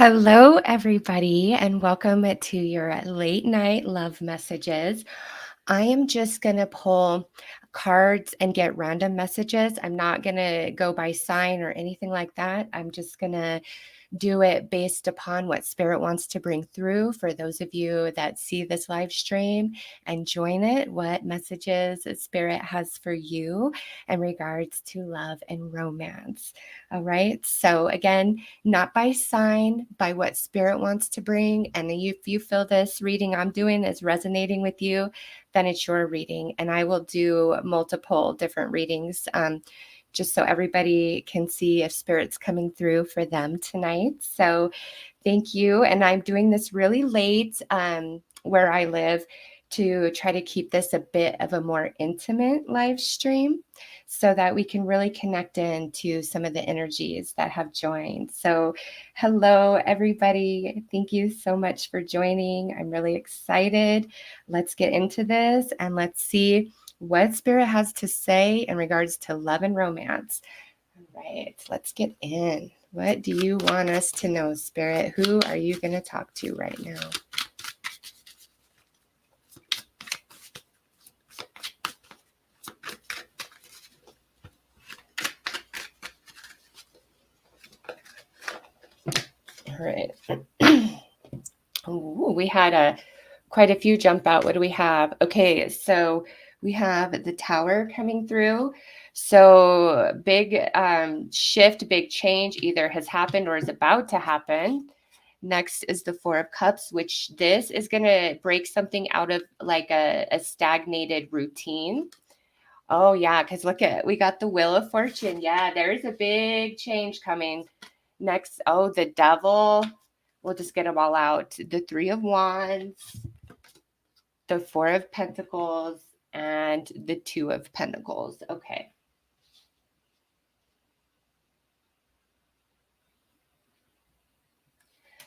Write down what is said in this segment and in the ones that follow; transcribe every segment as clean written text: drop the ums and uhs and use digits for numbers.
Hello, everybody, and welcome to your late night love messages. I am just going to pull cards and get random messages. I'm not going to go by sign or anything like that. I'm just going to do it based upon what Spirit wants to bring through for those of you that see this live stream and join it, what messages Spirit has for you in regards to love and romance. All right. So, again, not by sign, by what Spirit wants to bring. And if you feel this reading I'm doing is resonating with you, then it's your reading. And I will do multiple different readings. Just so everybody can see if Spirit's coming through for them tonight. So thank you. And I'm doing this really late where I live to try to keep this a bit of a more intimate live stream so that we can really connect into some of the energies that have joined. So hello, everybody. Thank you so much for joining. I'm really excited. Let's get into this and let's see what Spirit has to say in regards to love and romance. All right, let's get in. What do you want us to know, Spirit? Who are you going to talk to right now? All right. Ooh, we had quite a few jump out. What do we have? Okay, so we have the Tower coming through. So big shift, big change either has happened or is about to happen. Next is the Four of Cups, which this is going to break something out of like a stagnated routine. Oh, yeah, because look we got the Wheel of Fortune. Yeah, there's a big change coming. Next, the Devil. We'll just get them all out. The Three of Wands, the Four of Pentacles, and the Two of Pentacles. Okay.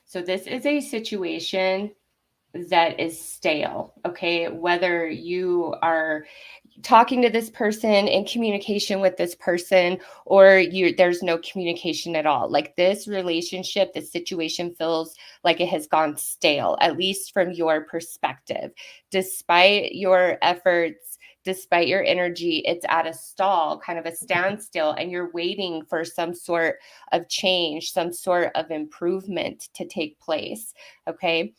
So this is a situation that is stale, okay? Whether you are talking to this person, in communication with this person, or there's no communication at all. Like this relationship, this situation feels like it has gone stale, at least from your perspective. Despite your efforts, despite your energy, it's at a stall, kind of a standstill, and you're waiting for some sort of change, some sort of improvement to take place, okay?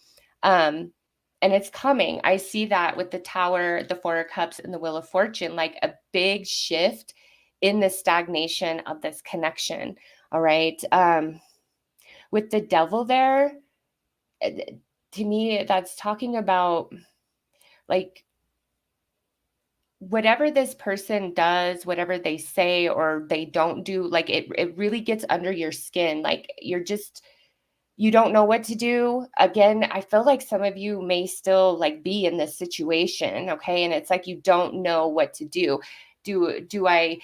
And it's coming. I see that with the Tower, the Four of Cups, and the Wheel of Fortune, like a big shift in the stagnation of this connection. All right. With the Devil there, to me, that's talking about like whatever this person does, whatever they say or they don't do, like it really gets under your skin. Like you don't know what to do. Again, I feel like some of you may still like be in this situation, okay? And it's like you don't know what to do. Do I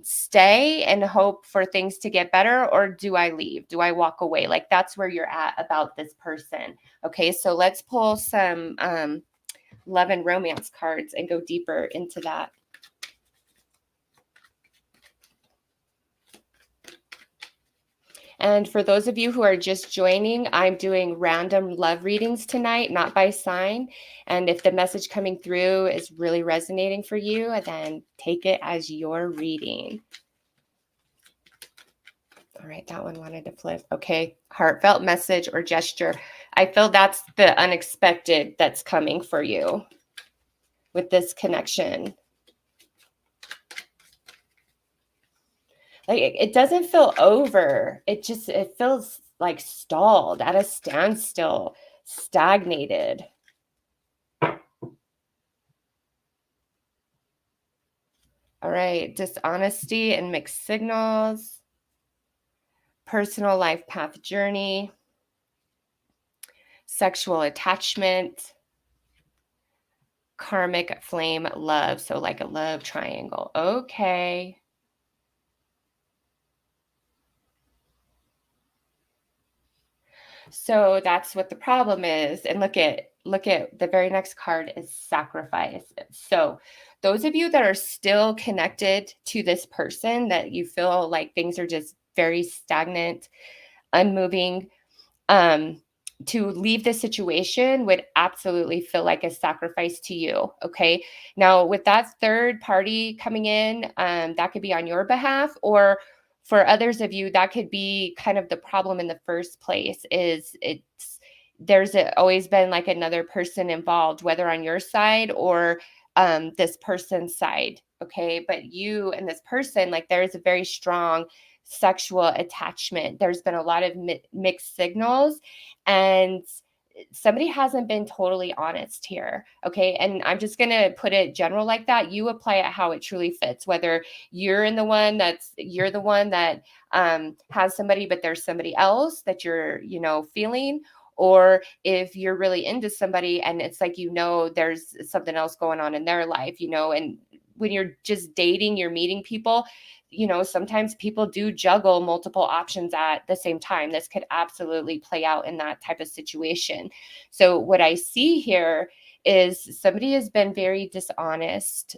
stay and hope for things to get better, or do I leave? Do I walk away? Like that's where you're at about this person. Okay, so let's pull some love and romance cards and go deeper into that. And for those of you who are just joining, I'm doing random love readings tonight, not by sign. And if the message coming through is really resonating for you, then take it as your reading. All right, that one wanted to flip. Okay, heartfelt message or gesture. I feel that's the unexpected that's coming for you with this connection. Like it doesn't feel over. It feels like stalled, at a standstill, stagnated. All right, dishonesty and mixed signals, personal life path journey, sexual attachment, karmic flame love. So like a love triangle. Okay. So that's what the problem is. And look at the very next card is sacrifice. So those of you that are still connected to this person, that you feel like things are just very stagnant, unmoving, um, to leave the situation would absolutely feel like a sacrifice to you. Okay. Now, with that third party coming in, that could be on your behalf, or for others of you, that could be kind of the problem in the first place. Is it's there's always been like another person involved, whether on your side or this person's side. Okay. But you and this person, like, there is a very strong sexual attachment. There's been a lot of mixed signals, and somebody hasn't been totally honest here. Okay. And I'm just going to put it general like that. You apply it how it truly fits, whether you're the one that has somebody, but there's somebody else that you're, feeling, or if you're really into somebody and it's like, there's something else going on in their life, and when you're just dating, you're meeting people, sometimes people do juggle multiple options at the same time. This could absolutely play out in that type of situation. So what I see here is somebody has been very dishonest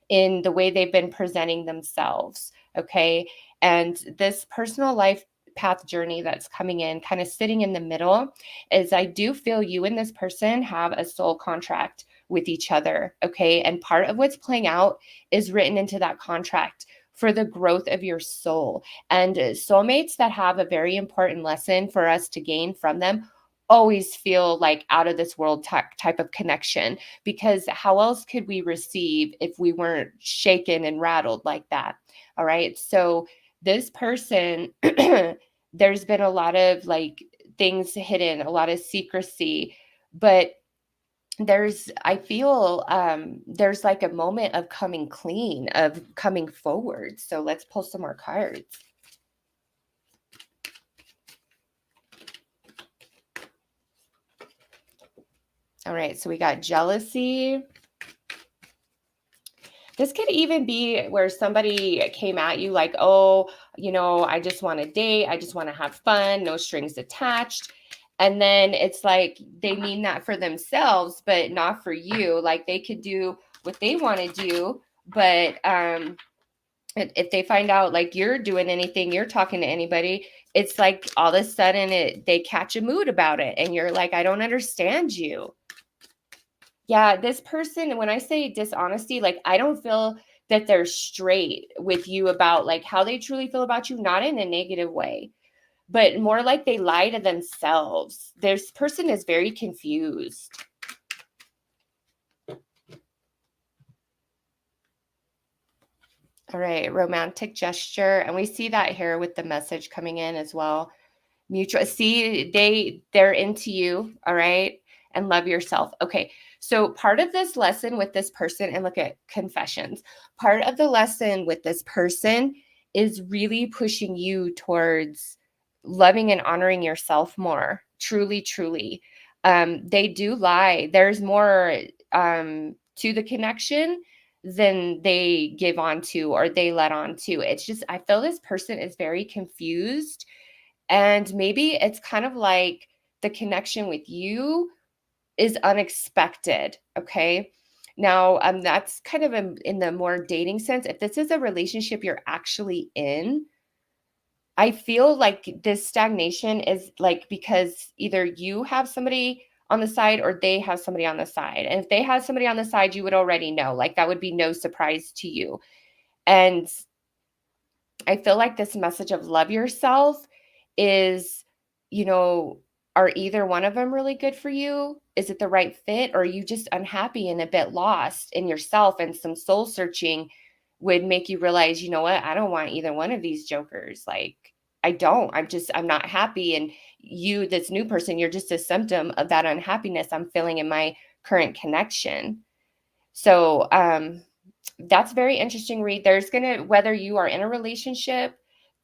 in the way they've been presenting themselves. Okay. And this personal life path journey that's coming in, kind of sitting in the middle, is I do feel you and this person have a soul contract with each other. Okay. And part of what's playing out is written into that contract for the growth of your soul. And soulmates that have a very important lesson for us to gain from them always feel like out of this world type of connection, because how else could we receive if we weren't shaken and rattled like that? All right. So this person, there's been a lot of like things hidden, a lot of secrecy, but I feel there's like a moment of coming clean, of coming forward. So let's pull some more cards. All right, so we got jealousy. This could even be where somebody came at you like, oh, I just want to date, I just want to have fun, no strings attached. And then it's like they mean that for themselves, but not for you. Like, they could do what they want to do, but if they find out like you're doing anything, you're talking to anybody, it's like all of a sudden they catch a mood about it, and you're like, I don't understand you. Yeah, this person, when I say dishonesty, like, I don't feel that they're straight with you about like how they truly feel about you, not in a negative way, but more like they lie to themselves. This person is very confused. All right, romantic gesture. And we see that here with the message coming in as well. Mutual, see, they're into you, all right? And love yourself. Okay. So part of this lesson with this person, and look at confessions, part of the lesson with this person is really pushing you towards loving and honoring yourself more. Truly, truly. They do lie. There's more to the connection than they give on to or they let on to. It's just, I feel this person is very confused, and maybe it's kind of like the connection with you is unexpected. Okay. Now, that's kind of in the more dating sense. If this is a relationship you're actually in, I feel like this stagnation is like because either you have somebody on the side or they have somebody on the side. And if they had somebody on the side, you would already know. Like, that would be no surprise to you. And I feel like this message of love yourself is, you know, are either one of them really good for you? Is it the right fit? Or are you just unhappy and a bit lost in yourself? And some soul searching would make you realize, you know what? I don't want either one of these jokers. Like, I don't. I'm not happy. And you, this new person, you're just a symptom of that unhappiness I'm feeling in my current connection. So, that's very interesting read. There's going to, whether you are in a relationship,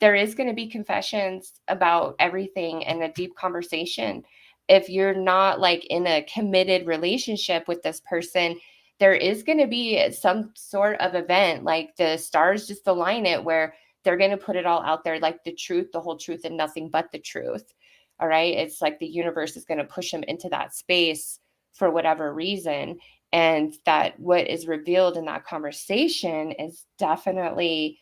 there is going to be confessions about everything and a deep conversation. If you're not like in a committed relationship with this person, there is going to be some sort of event, like the stars just align it, where they're going to put it all out there, like the truth, the whole truth, and nothing but the truth. All right. It's like the universe is going to push them into that space for whatever reason. And that what is revealed in that conversation is definitely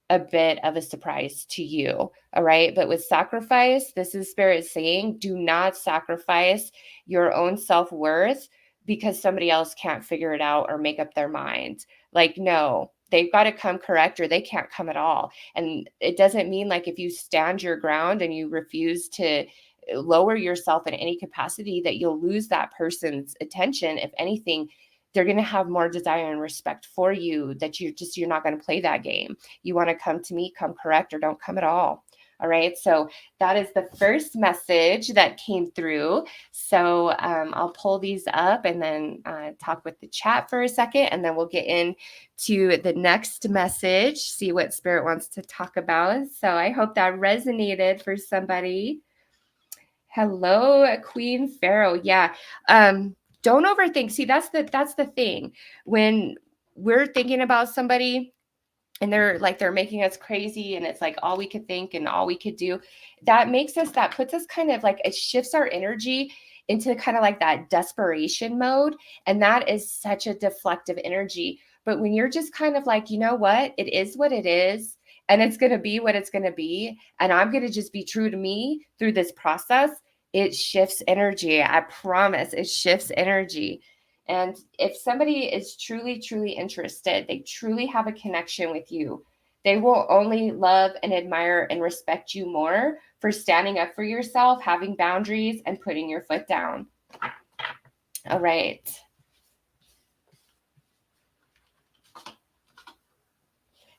a bit of a surprise to you. All right. But with sacrifice, this is Spirit saying, do not sacrifice your own self worth because somebody else can't figure it out or make up their mind. Like, no, they've got to come correct or they can't come at all. And it doesn't mean like if you stand your ground and you refuse to lower yourself in any capacity that you'll lose that person's attention. If anything, they're going to have more desire and respect for you, that you're not going to play that game. You want to come to me, come correct, or don't come at all. All right. So that is the first message that came through. So I'll pull these up and then talk with the chat for a second, and then we'll get into the next message, see what Spirit wants to talk about. So I hope that resonated for somebody. Hello, Queen Pharaoh. Yeah. Don't overthink. See, that's the thing. When we're thinking about somebody and they're making us crazy and it's like all we could think and all we could do, that puts us kind of like, it shifts our energy into kind of like that desperation mode. And that is such a deflective energy. But when you're just kind of like, you know what, it is what it is, and it's going to be what it's going to be, and I'm going to just be true to me through this process, it shifts energy. I promise it shifts energy. And if somebody is truly, truly interested, they truly have a connection with you, they will only love and admire and respect you more for standing up for yourself, having boundaries, and putting your foot down. All right.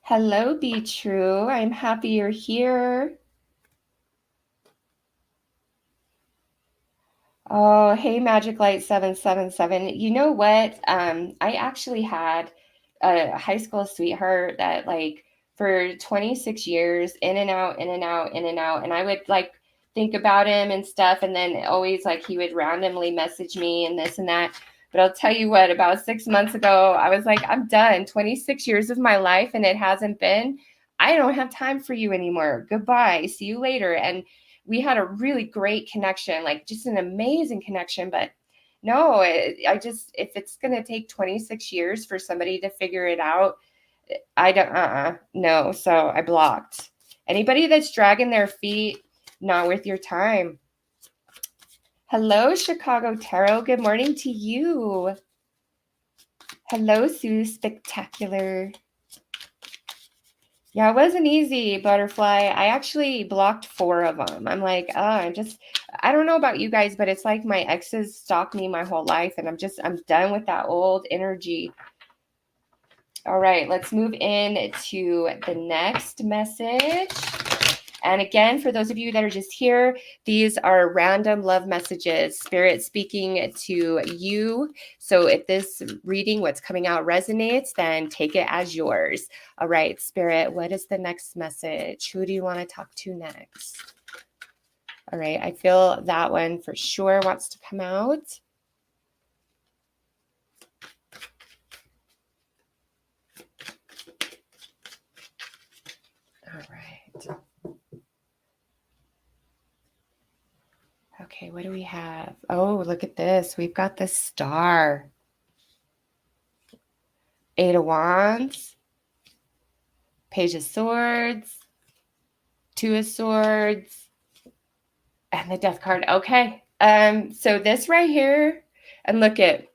Hello, Be True. I'm happy you're here. Oh, hey, Magic Light 777. You know what? I actually had a high school sweetheart that like for 26 years, in and out, in and out, in and out. And I would like think about him and stuff. And then always like he would randomly message me and this and that. But I'll tell you what, about 6 months ago, I was like, I'm done. 26 years of my life and it hasn't been. I don't have time for you anymore. Goodbye. See you later. And we had a really great connection, like just an amazing connection. But no, if it's going to take 26 years for somebody to figure it out, I don't, no. So I blocked anybody that's dragging their feet, not worth your time. Hello, Chicago Tarot. Good morning to you. Hello, Sue Spectacular. Yeah, it wasn't easy, Butterfly. I actually blocked 4 of them. I'm like, I don't know about you guys, but it's like my exes stalked me my whole life, and I'm done with that old energy. All right, let's move in to the next message. And again, for those of you that are just here, these are random love messages, Spirit speaking to you. So if this reading, what's coming out resonates, then take it as yours. All right, Spirit, what is the next message? Who do you want to talk to next? All right, I feel that one for sure wants to come out. All right. Okay, what do we have? Oh, look at this. We've got the Star. 8 of Wands. Page of Swords. 2 of Swords. And the Death card. Okay. So this right here, and look at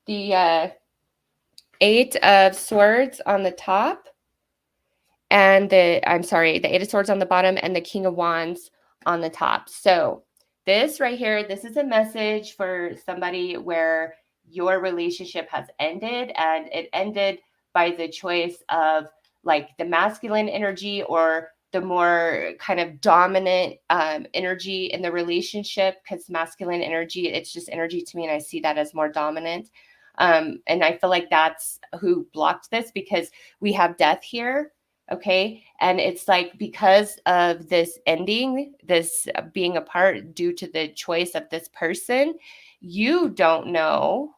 the 8 of Swords on the top, and the 8 of Swords on the bottom, and the King of Wands on the top. So this right here, this is a message for somebody where your relationship has ended, and it ended by the choice of like the masculine energy or the more kind of dominant energy in the relationship, because masculine energy, it's just energy to me, and I see that as more dominant. And I feel like that's who blocked this, because we have death here. Okay. And it's like, because of this ending, this being apart due to the choice of this person, you don't know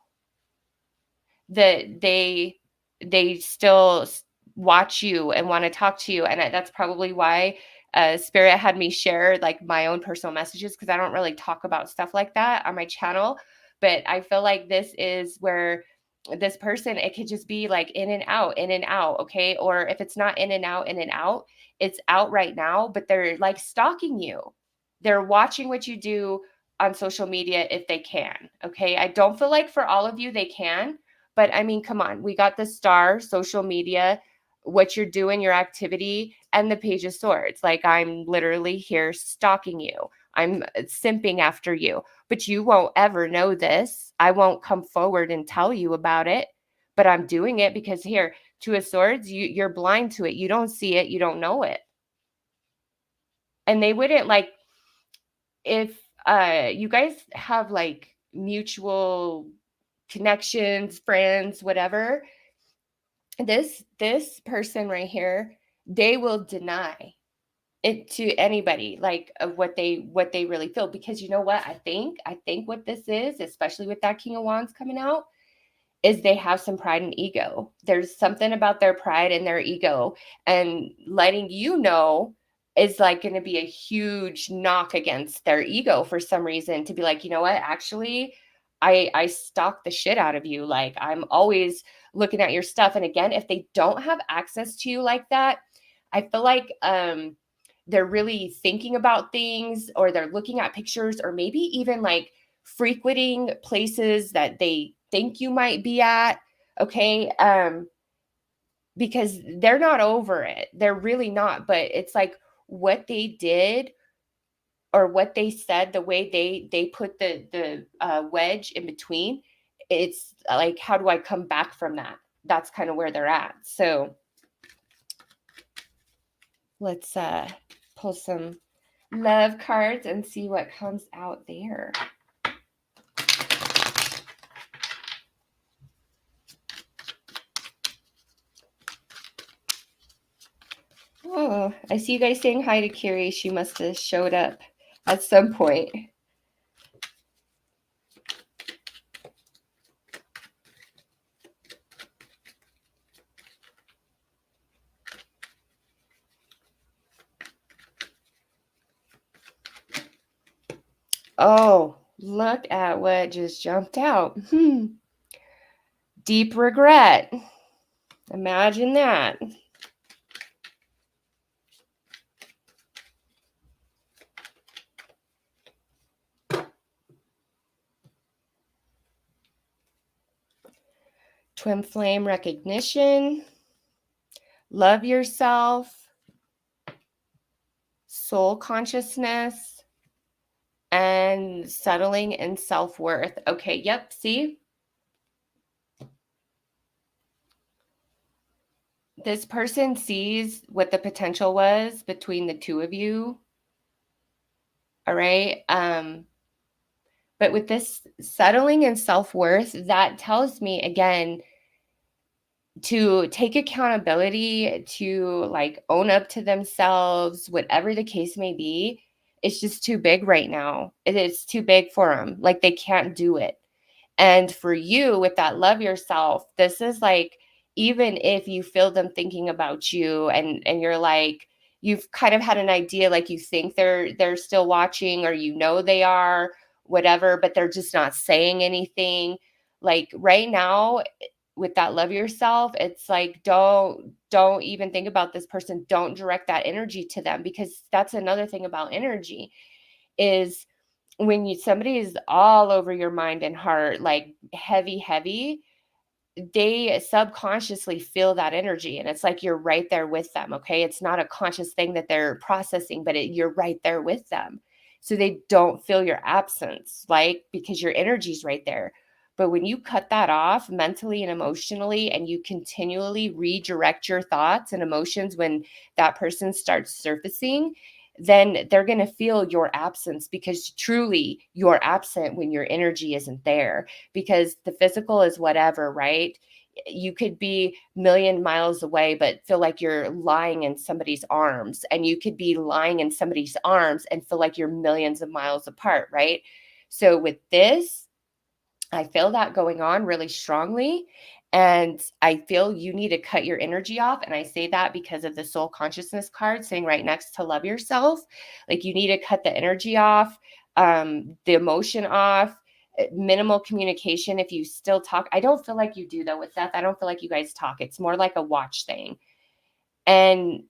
that they still watch you and want to talk to you. And that's probably why Spirit had me share like my own personal messages, because I don't really talk about stuff like that on my channel. But I feel like this is where this person, it could just be like in and out, okay? Or if it's not in and out, it's out right now, but they're like stalking you. They're watching what you do on social media if they can, okay? I don't feel like for all of you they can, but I mean, come on. We got the star, social media, what you're doing, your activity, and the Page of Swords. Like I'm literally here stalking you. I'm simping after you, but you won't ever know this. I won't come forward and tell you about it, but I'm doing it because here, Two of Swords, you're blind to it. You don't see it. You don't know it. And they wouldn't like, if you guys have like mutual connections, friends, whatever, this person right here, they will deny it to anybody, like of what they really feel, because you know what, I think what this is, especially with that King of Wands coming out, is they have some pride and ego. There's something about their pride and their ego, and letting you know is like going to be a huge knock against their ego for some reason, to be like, you know what, actually, I stalk the shit out of you. Like I'm always looking at your stuff. And again, if they don't have access to you like that, I feel like they're really thinking about things, or they're looking at pictures, or maybe even like frequenting places that they think you might be at, okay? Because they're not over it. They're really not, but it's like what they did or what they said, the way they put the wedge in between, it's like, how do I come back from that? That's kind of where they're at. So let's pull some love cards and see what comes out there. Oh, I see you guys saying hi to Carrie. She must have showed up at some point. Oh, look at what just jumped out. Deep regret. Imagine that. Twin flame recognition. Love yourself. Soul consciousness. And settling in self-worth. Okay, yep, see? This person sees what the potential was between the two of you. All right. But with this settling in self-worth, that tells me again to take accountability, to like own up to themselves, whatever the case may be. It's just too big right now. It is too big for them. Like they can't do it. And for you, with that love yourself, this is like, even if you feel them thinking about you, and you're like, you've kind of had an idea, like you think they're still watching, or you know they are, whatever, but they're just not saying anything. Like right now, with that love yourself, it's like, don't even think about this person. Don't direct that energy to them, because that's another thing about energy is, when somebody is all over your mind and heart, like heavy, they subconsciously feel that energy, and it's like you're right there with them, okay? It's not a conscious thing that they're processing, but you're right there with them. So they don't feel your absence, like, because your energy's right there. But when you cut that off mentally and emotionally, and you continually redirect your thoughts and emotions when that person starts surfacing, then they're going to feel your absence, because truly you're absent when your energy isn't there. Because the physical is whatever, right? You could be a million miles away, but feel like you're lying in somebody's arms. And you could be lying in somebody's arms and feel like you're millions of miles apart, right? So with this, I feel that going on really strongly. And I feel you need to cut your energy off. And I say that because of the soul consciousness card sitting right next to love yourself. Like you need to cut the energy off, the emotion off, minimal communication. If you still talk, I don't feel like you do though with Seth. I don't feel like you guys talk. It's more like a watch thing. And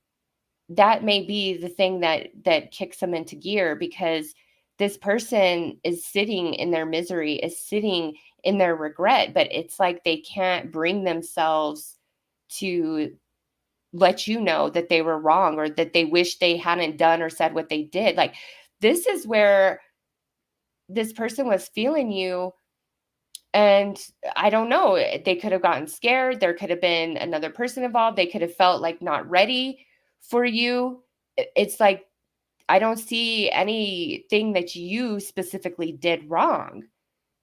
that may be the thing that kicks them into gear, because this person is sitting in their misery, is sitting in their regret, but it's like they can't bring themselves to let you know that they were wrong, or that they wish they hadn't done or said what they did. Like, this is where this person was feeling you. And I don't know, they could have gotten scared. There could have been another person involved. They could have felt like not ready for you. It's like, I don't see anything that you specifically did wrong.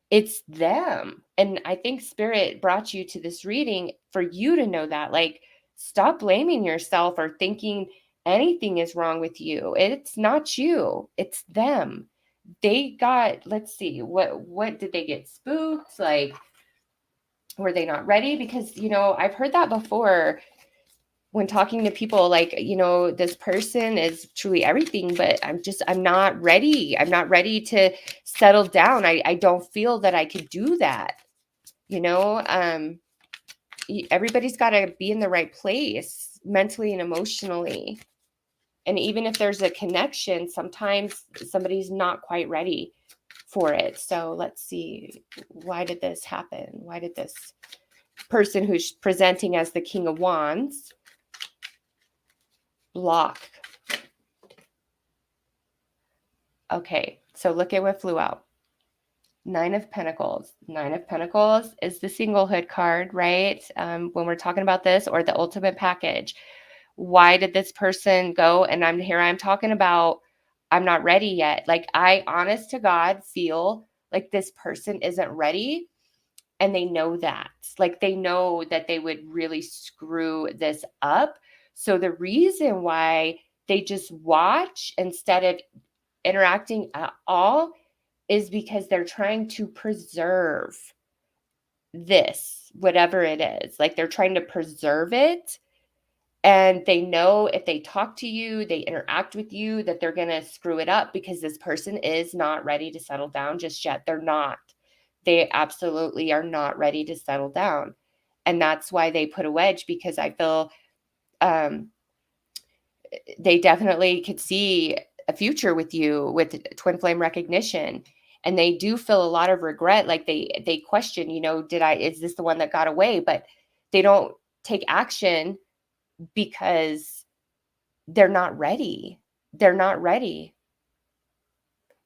It's them. And I think Spirit brought you to this reading for you to know that. Like, stop blaming yourself or thinking anything is wrong with you. It's not you, it's them. They got, let's see, what did they get spooked? Like, were they not ready? Because, I've heard that before when talking to people, like, this person is truly everything, but I'm not ready. I'm not ready to settle down. I don't feel that I could do that. Everybody's got to be in the right place mentally and emotionally. And even if there's a connection, sometimes somebody's not quite ready for it. So let's see, why did this happen? Why did this person who's presenting as the King of Wands block? Okay, so look at what flew out. Nine of Pentacles. Nine of Pentacles is the singlehood card, right? When we're talking about this, or the ultimate package. Why did this person go? And I'm talking about, I'm not ready yet. Like, I, honest to God, feel like this person isn't ready. And they know that. Like, they know that they would really screw this up. So the reason why they just watch instead of interacting at all is because they're trying to preserve this, whatever it is. Like, they're trying to preserve it. And they know if they talk to you, they interact with you, that they're going to screw it up, because this person is not ready to settle down just yet. They're not. They absolutely are not ready to settle down. And that's why they put a wedge, because I feel they definitely could see a future with you with twin flame recognition. And they do feel a lot of regret. Like, they question, is this the one that got away? But they don't take action because they're not ready. They're not ready.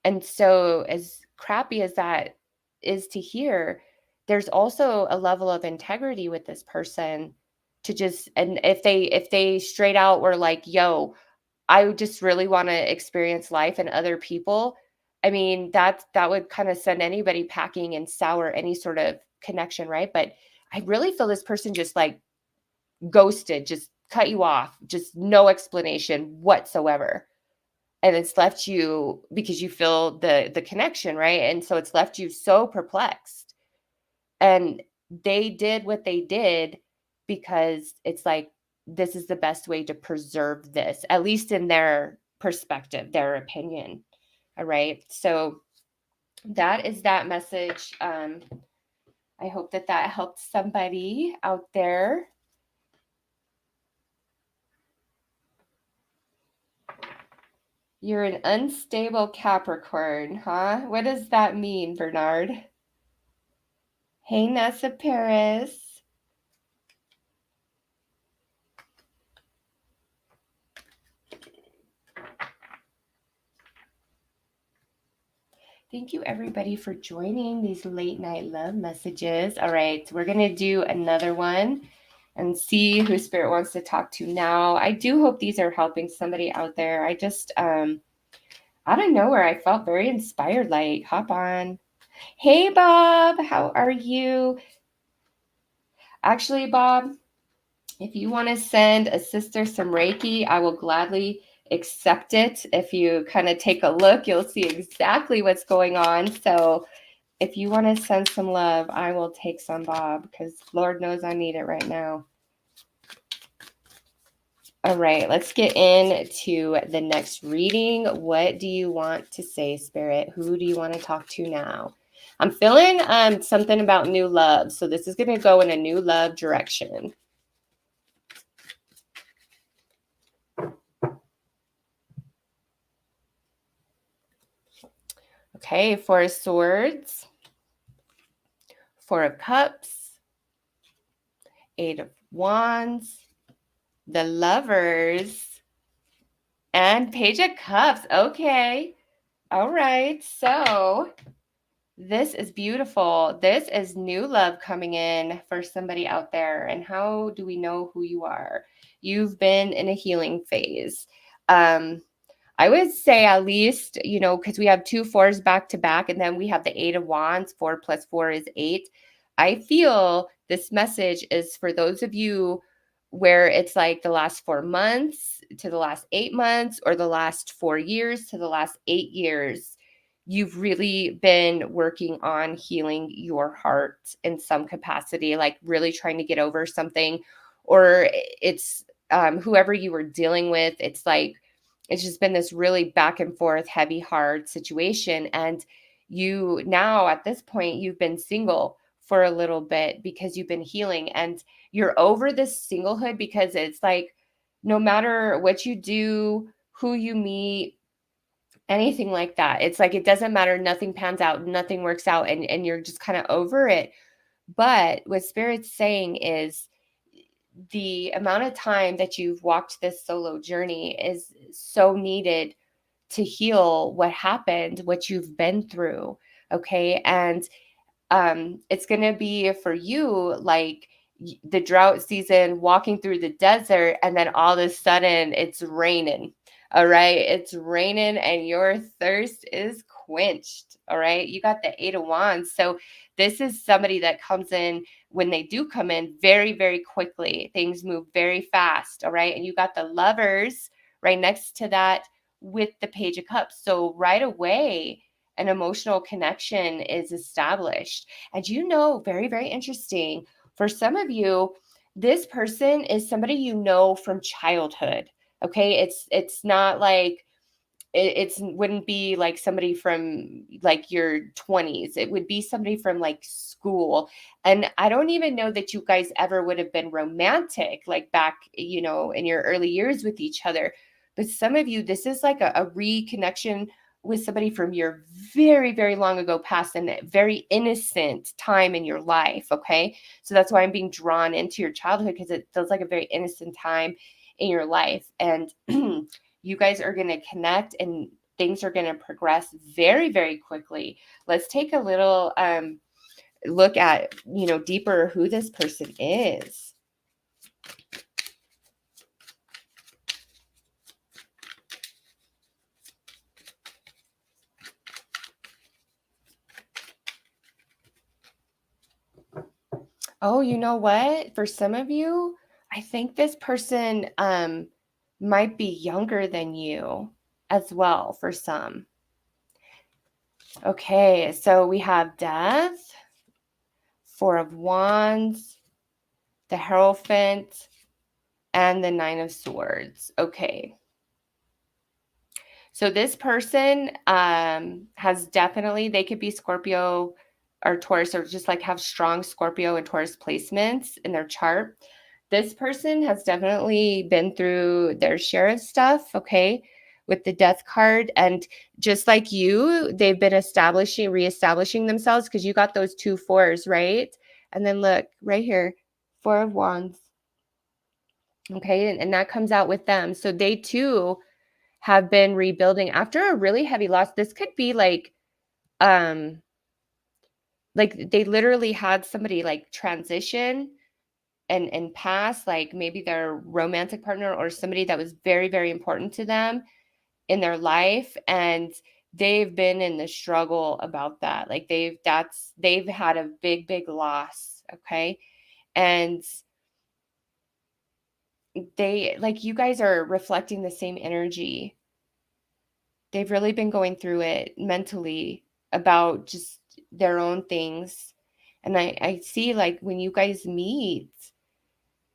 And so, as crappy as that is to hear, there's also a level of integrity with this person to just, and if they straight out were like, yo, I just really want to experience life and other people. I mean, that would kind of send anybody packing and sour any sort of connection, right? But I really feel this person just like ghosted, just cut you off, just no explanation whatsoever. And it's left you, because you feel the connection, right? And so it's left you so perplexed. And they did what they did because it's like, this is the best way to preserve this, at least in their perspective, their opinion. All right. So that is that message. I hope that helped somebody out there. You're an unstable Capricorn, huh? What does that mean, Bernard? Hey, Nessa Paris. Thank you, everybody, for joining these late night love messages. All right, we're going to do another one and see who Spirit wants to talk to now. I do hope these are helping somebody out there. I just, out of nowhere, I felt very inspired, like, hop on. Hey, Bob, how are you? Actually, Bob, if you want to send a sister some Reiki, I will gladly accept it. If you kind of take a look, you'll see exactly what's going on. So if you want to send some love, I will take some, Bob, because Lord knows I need it right now. All right, let's get into the next reading. What do you want to say, Spirit? Who do you want to talk to now? I'm feeling something about new love. So this is going to go in a new love direction. Okay, Four of Swords, Four of Cups, Eight of Wands, the Lovers, and Page of Cups. Okay. All right. So this is beautiful. This is new love coming in for somebody out there. And how do we know who you are? You've been in a healing phase. I would say at least, because we have two fours back to back, and then we have the Eight of Wands. 4 plus 4 is 8. I feel this message is for those of you where it's like the last 4 months to the last 8 months, or the last 4 years to the last 8 years. You've really been working on healing your heart in some capacity, like really trying to get over something, or it's whoever you were dealing with. It's like, it's just been this really back and forth, heavy, hard situation. And you now, at this point, you've been single for a little bit because you've been healing, and you're over this singlehood because it's like, no matter what you do, who you meet, anything like that, it's like, it doesn't matter. Nothing pans out, nothing works out, and you're just kind of over it. But what Spirit's saying is, the amount of time that you've walked this solo journey is so needed to heal what happened, what you've been through. Okay. And it's going to be for you like the drought season, walking through the desert, and then all of a sudden it's raining. All right. It's raining and your thirst is quenched. All right. You got the Eight of Wands. So this is somebody that comes in, when they do come in, very, very quickly. Things move very fast. All right. And you got the Lovers right next to that with the Page of Cups. So right away, an emotional connection is established. And very, very interesting. For some of you, this person is somebody you know from childhood. Okay. It's not like it's wouldn't be like somebody from like your 20s. It would be somebody from like school. And I don't even know that you guys ever would have been romantic like back, in your early years with each other. But some of you, this is like a reconnection with somebody from your very, very long ago past, and a very innocent time in your life. Okay. So that's why I'm being drawn into your childhood, because it feels like a very innocent time in your life. And you guys are going to connect, and things are going to progress very, very quickly. Let's take a little look at, deeper who this person is. Oh, you know what? For some of you, I think this person might be younger than you as well for some. Okay, so we have Death, Four of Wands, the Hierophant, and the Nine of Swords. Okay. So this person has definitely, they could be Scorpio or Taurus, or just like have strong Scorpio and Taurus placements in their chart. This person has definitely been through their share of stuff, okay, with the Death card. And just like you, they've been reestablishing themselves, because you got those 2 fours, right? And then look right here, Four of Wands. Okay, and that comes out with them. So they too have been rebuilding after a really heavy loss. This could be like they literally had somebody like transition and pass, like maybe their romantic partner or somebody that was very, very important to them in their life, and they've been in the struggle about that. Like they've had a big, big loss. Okay. And they, like, you guys are reflecting the same energy. They've really been going through it mentally about just their own things. And I see, like, when you guys meet,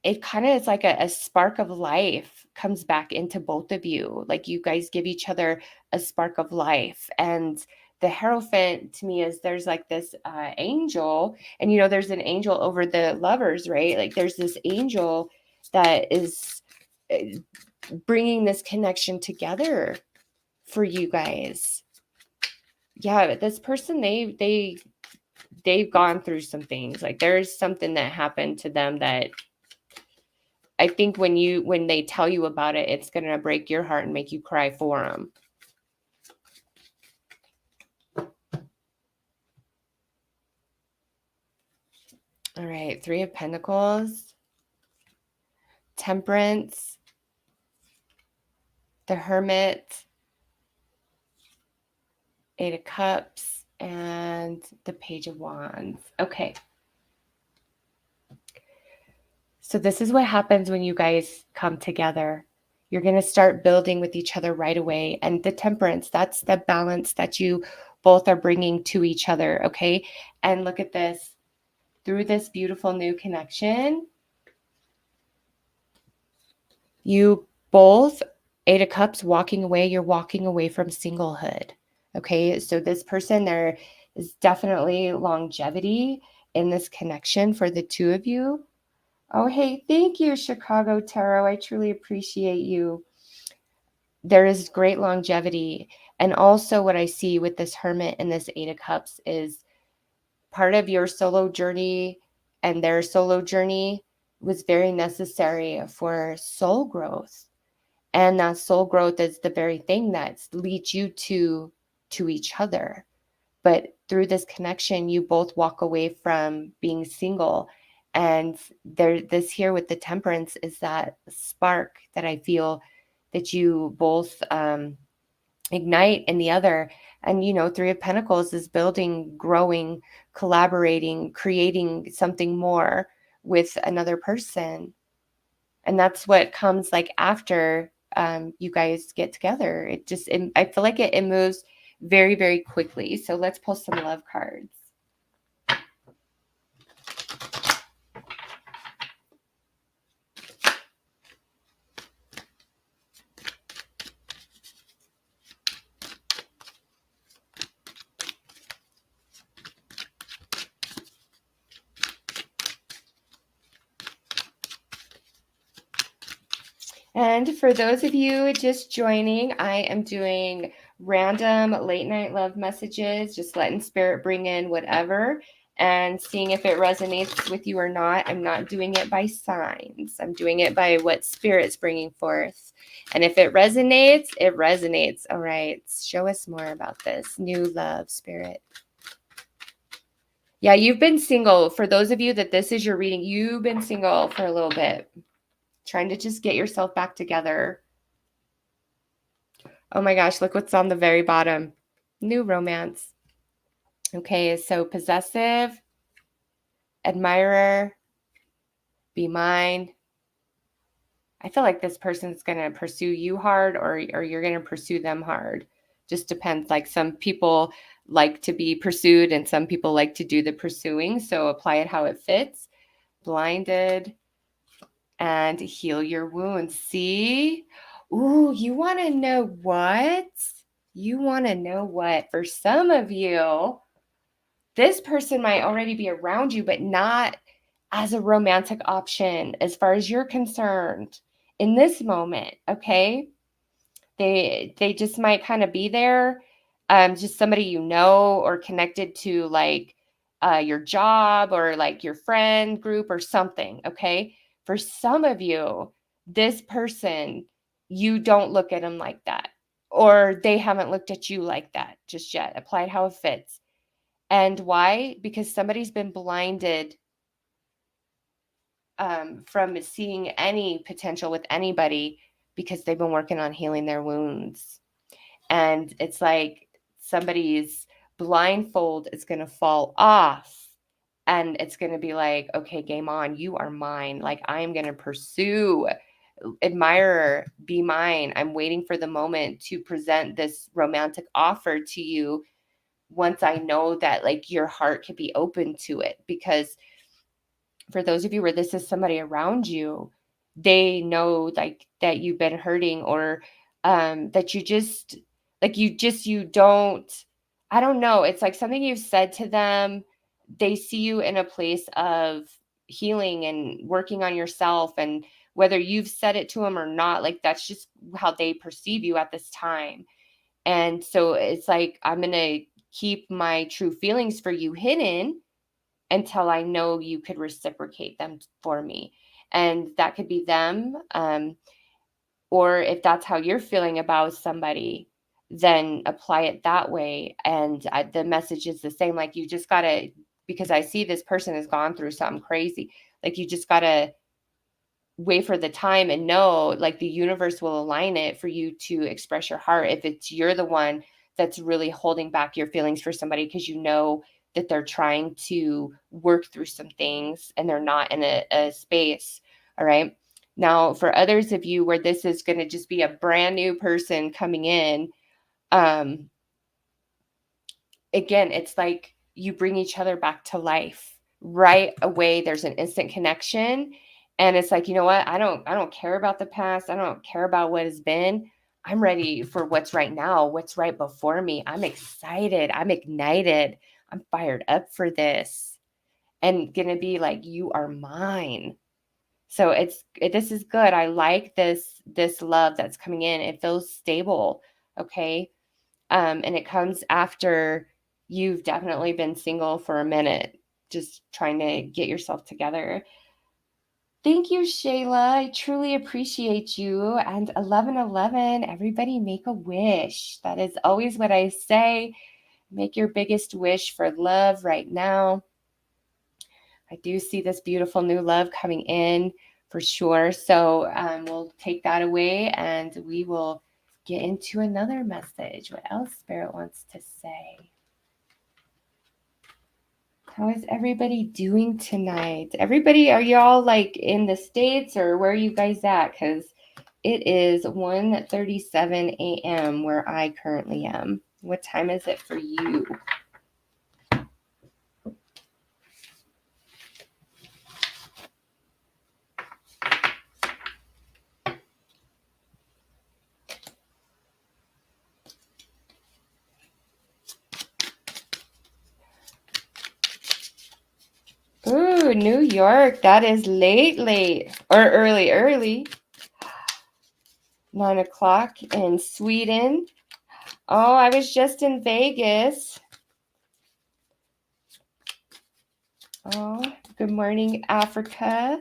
it kind of is like a spark of life comes back into both of you. Like, you guys give each other a spark of life, and the Hierophant to me is there's like this angel, and there's an angel over the lovers, right? Like there's this angel that is bringing this connection together for you guys. Yeah, this person, they've gone through some things. Like there's something that happened to them that I think when they tell you about it, it's going to break your heart and make you cry for them. All right, Three of Pentacles, Temperance, the Hermit, Eight of Cups, and the Page of Wands. Okay. So this is what happens when you guys come together. You're going to start building with each other right away. And the Temperance, that's the balance that you both are bringing to each other, okay? And look at this. Through this beautiful new connection, you both, Eight of Cups, walking away, you're walking away from singlehood, okay? So this person, there is definitely longevity in this connection for the two of you. Oh, hey, thank you, Chicago Tarot. I truly appreciate you. There is great longevity. And also what I see with this Hermit and this Eight of Cups is part of your solo journey and their solo journey was very necessary for soul growth. And that soul growth is the very thing that leads you to each other. But through this connection, you both walk away from being single. And this here with the Temperance is that spark that I feel that you both ignite in the other. And, Three of Pentacles is building, growing, collaborating, creating something more with another person. And that's what comes like after you guys get together. I feel like it moves very, very quickly. So let's pull some love cards. And for those of you just joining, I am doing random late night love messages, just letting spirit bring in whatever and seeing if it resonates with you or not. I'm not doing it by signs. I'm doing it by what spirit's bringing forth. And if it resonates, it resonates. All right, show us more about this new love, spirit. Yeah, you've been single. For those of you that this is your reading, you've been single for a little bit. Trying to just get yourself back together. Oh my gosh, look what's on the very bottom. New romance. Okay, so possessive, admirer, be mine. I feel like this person's going to pursue you hard or you're going to pursue them hard. Just depends. Like some people like to be pursued and some people like to do the pursuing. So apply it how it fits. Blinded. And heal your wounds. See? Ooh, you want to know what? You want to know what? For some of you, this person might already be around you, but not as a romantic option as far as you're concerned in this moment, okay? They just might kind of be there, just somebody you know or connected to like your job or like your friend group or something, okay? For some of you, this person, you don't look at them like that, or they haven't looked at you like that just yet. Apply it how it fits. And why? Because somebody's been blinded from seeing any potential with anybody because they've been working on healing their wounds. And it's like somebody's blindfold is going to fall off. And it's going to be like, okay, game on. You are mine. Like, I am going to pursue, admirer, be mine. I'm waiting for the moment to present this romantic offer to you once I know that like your heart could be open to it. Because for those of you where this is somebody around you, they know like that you've been hurting or that you don't I don't know. It's like something you've said to them. They see you in a place of healing and working on yourself. And whether you've said it to them or not, like that's just how they perceive you at this time. And so it's like, I'm going to keep my true feelings for you hidden until I know you could reciprocate them for me. And that could be them. Or if that's how you're feeling about somebody, then apply it that way. And the message is the same. Like, you just got to, because I see this person has gone through something crazy. Like, you just got to wait for the time and know, like, the universe will align it for you to express your heart. If it's you're the one that's really holding back your feelings for somebody because you know that they're trying to work through some things and they're not in a space. All right. Now, for others of you where this is going to just be a brand new person coming in, um, again, it's like you bring each other back to life right away. There's an instant connection. And it's like, you know what? I don't care about the past. I don't care about what has been. I'm ready for what's right now, what's right before me. I'm excited. I'm ignited. I'm fired up for this. And gonna be like, you are mine. So this is good. I like this love that's coming in. It feels stable. Okay. And it comes after you've definitely been single for a minute, just trying to get yourself together. Thank you, Shayla. I truly appreciate you. And 1111, everybody make a wish. That is always what I say. Make your biggest wish for love right now. I do see this beautiful new love coming in for sure. So we'll take that away and we will get into another message. What else Spirit wants to say? How is everybody doing tonight? Everybody, are y'all like in the States or where are you guys at? Because it is 1:37 a.m. where I currently am. What time is it for you? Ooh, New York. That is late or early. 9 o'clock in Sweden. Oh, I was just in Vegas. Oh, good morning, Africa.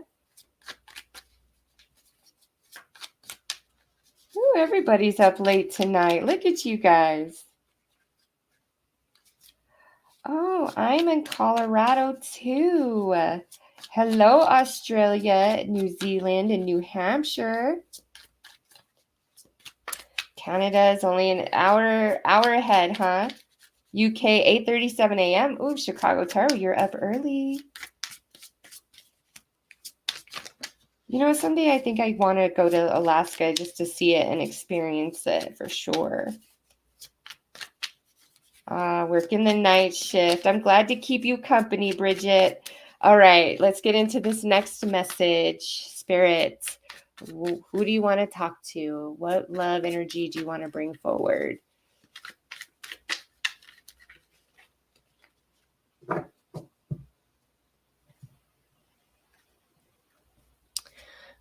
Ooh, everybody's up late tonight. Look at you guys. Oh, I'm in Colorado too. Hello, Australia, New Zealand, and New Hampshire. Canada is only an hour ahead, huh? UK 8:37 a.m. Ooh, Chicago Tarot, you're up early. You know, someday I think I want to go to Alaska just to see it and experience it for sure. Working the night shift. I'm glad to keep you company, Bridget. All right, let's get into this next message. Spirit, who do you want to talk to? What love energy do you want to bring forward?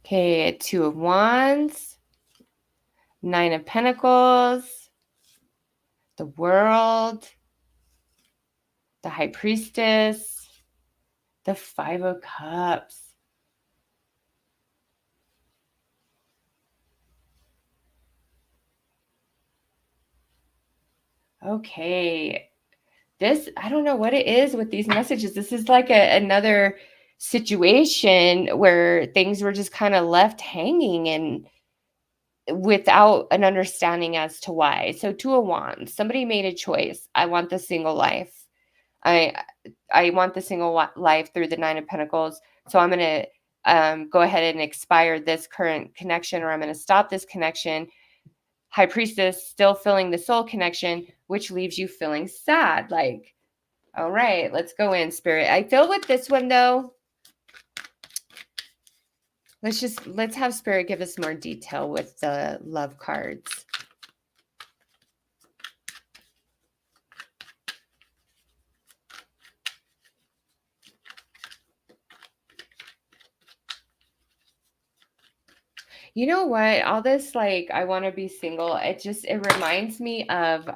Okay, Two of Wands, Nine of Pentacles, the World, the High Priestess, the Five of Cups. Okay. I don't know what it is with these messages. This is like another situation where things were just kind of left hanging and without an understanding as to why. So Two of Wands, somebody made a choice. I want the single life. I want the single life through the Nine of Pentacles. So I'm going to go ahead and expire this current connection, or I'm going to stop this connection. High Priestess, still feeling the soul connection, which leaves you feeling sad. Like, all right, let's go in, Spirit. I feel with this one, though, let's have Spirit give us more detail with the love cards. You know what? All this, like, I want to be single, it reminds me of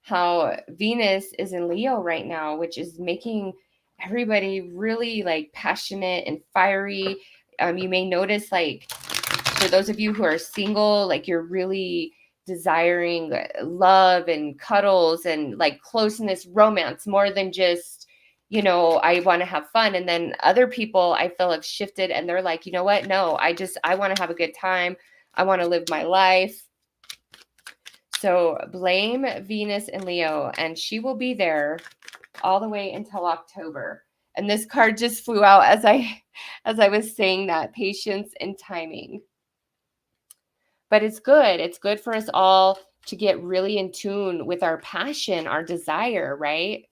how Venus is in Leo right now, which is making everybody really like passionate and fiery. You may notice, like, for those of you who are single, like, you're really desiring love and cuddles and like closeness, romance, more than just, I want to have fun. And then other people I feel have shifted and they're like, you know what? No, I want to have a good time. I want to live my life. So blame Venus and Leo, and she will be there all the way until October. And this card just flew out as I was saying that, patience and timing. But it's good. It's good for us all to get really in tune with our passion, our desire, right?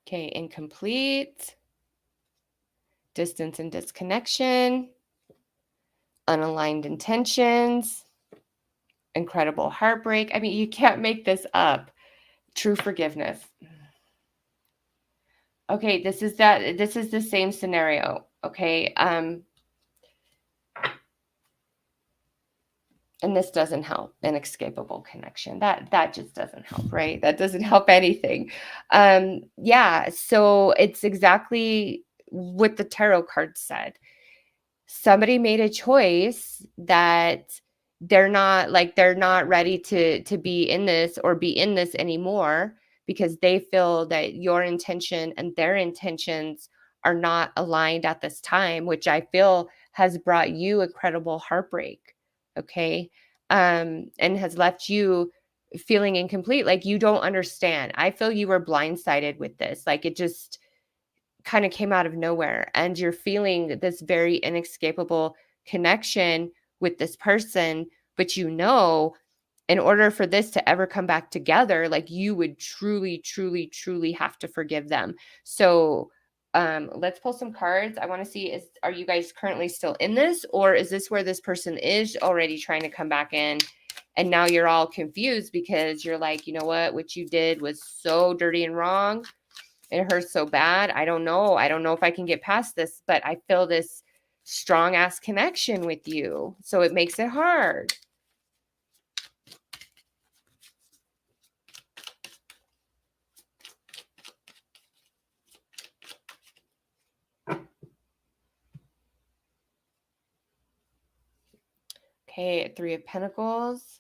Okay, incomplete, distance and disconnection, unaligned intentions, incredible heartbreak. I mean, you can't make this up. True forgiveness. Okay, this is the same scenario. Okay. And this doesn't help. Inescapable connection. That just doesn't help, right? That doesn't help anything. Yeah, so it's exactly what the tarot card said. Somebody made a choice that they're not ready to be in this or be in this anymore, because they feel that your intention and their intentions are not aligned at this time, which I feel has brought you incredible heartbreak. Okay. And has left you feeling incomplete, like you don't understand. I feel you were blindsided with this, like it just kind of came out of nowhere, and you're feeling this very inescapable connection with this person. But in order for this to ever come back together, like, you would truly, truly, truly have to forgive them. So let's pull some cards. I want to see, are you guys currently still in this, or is this where this person is already trying to come back in, and now you're all confused because you're like, you know what you did was so dirty and wrong. It hurts so bad. I don't know. I don't know if I can get past this, but I feel this strong ass connection with you. So it makes it hard. Okay, 3 of Pentacles,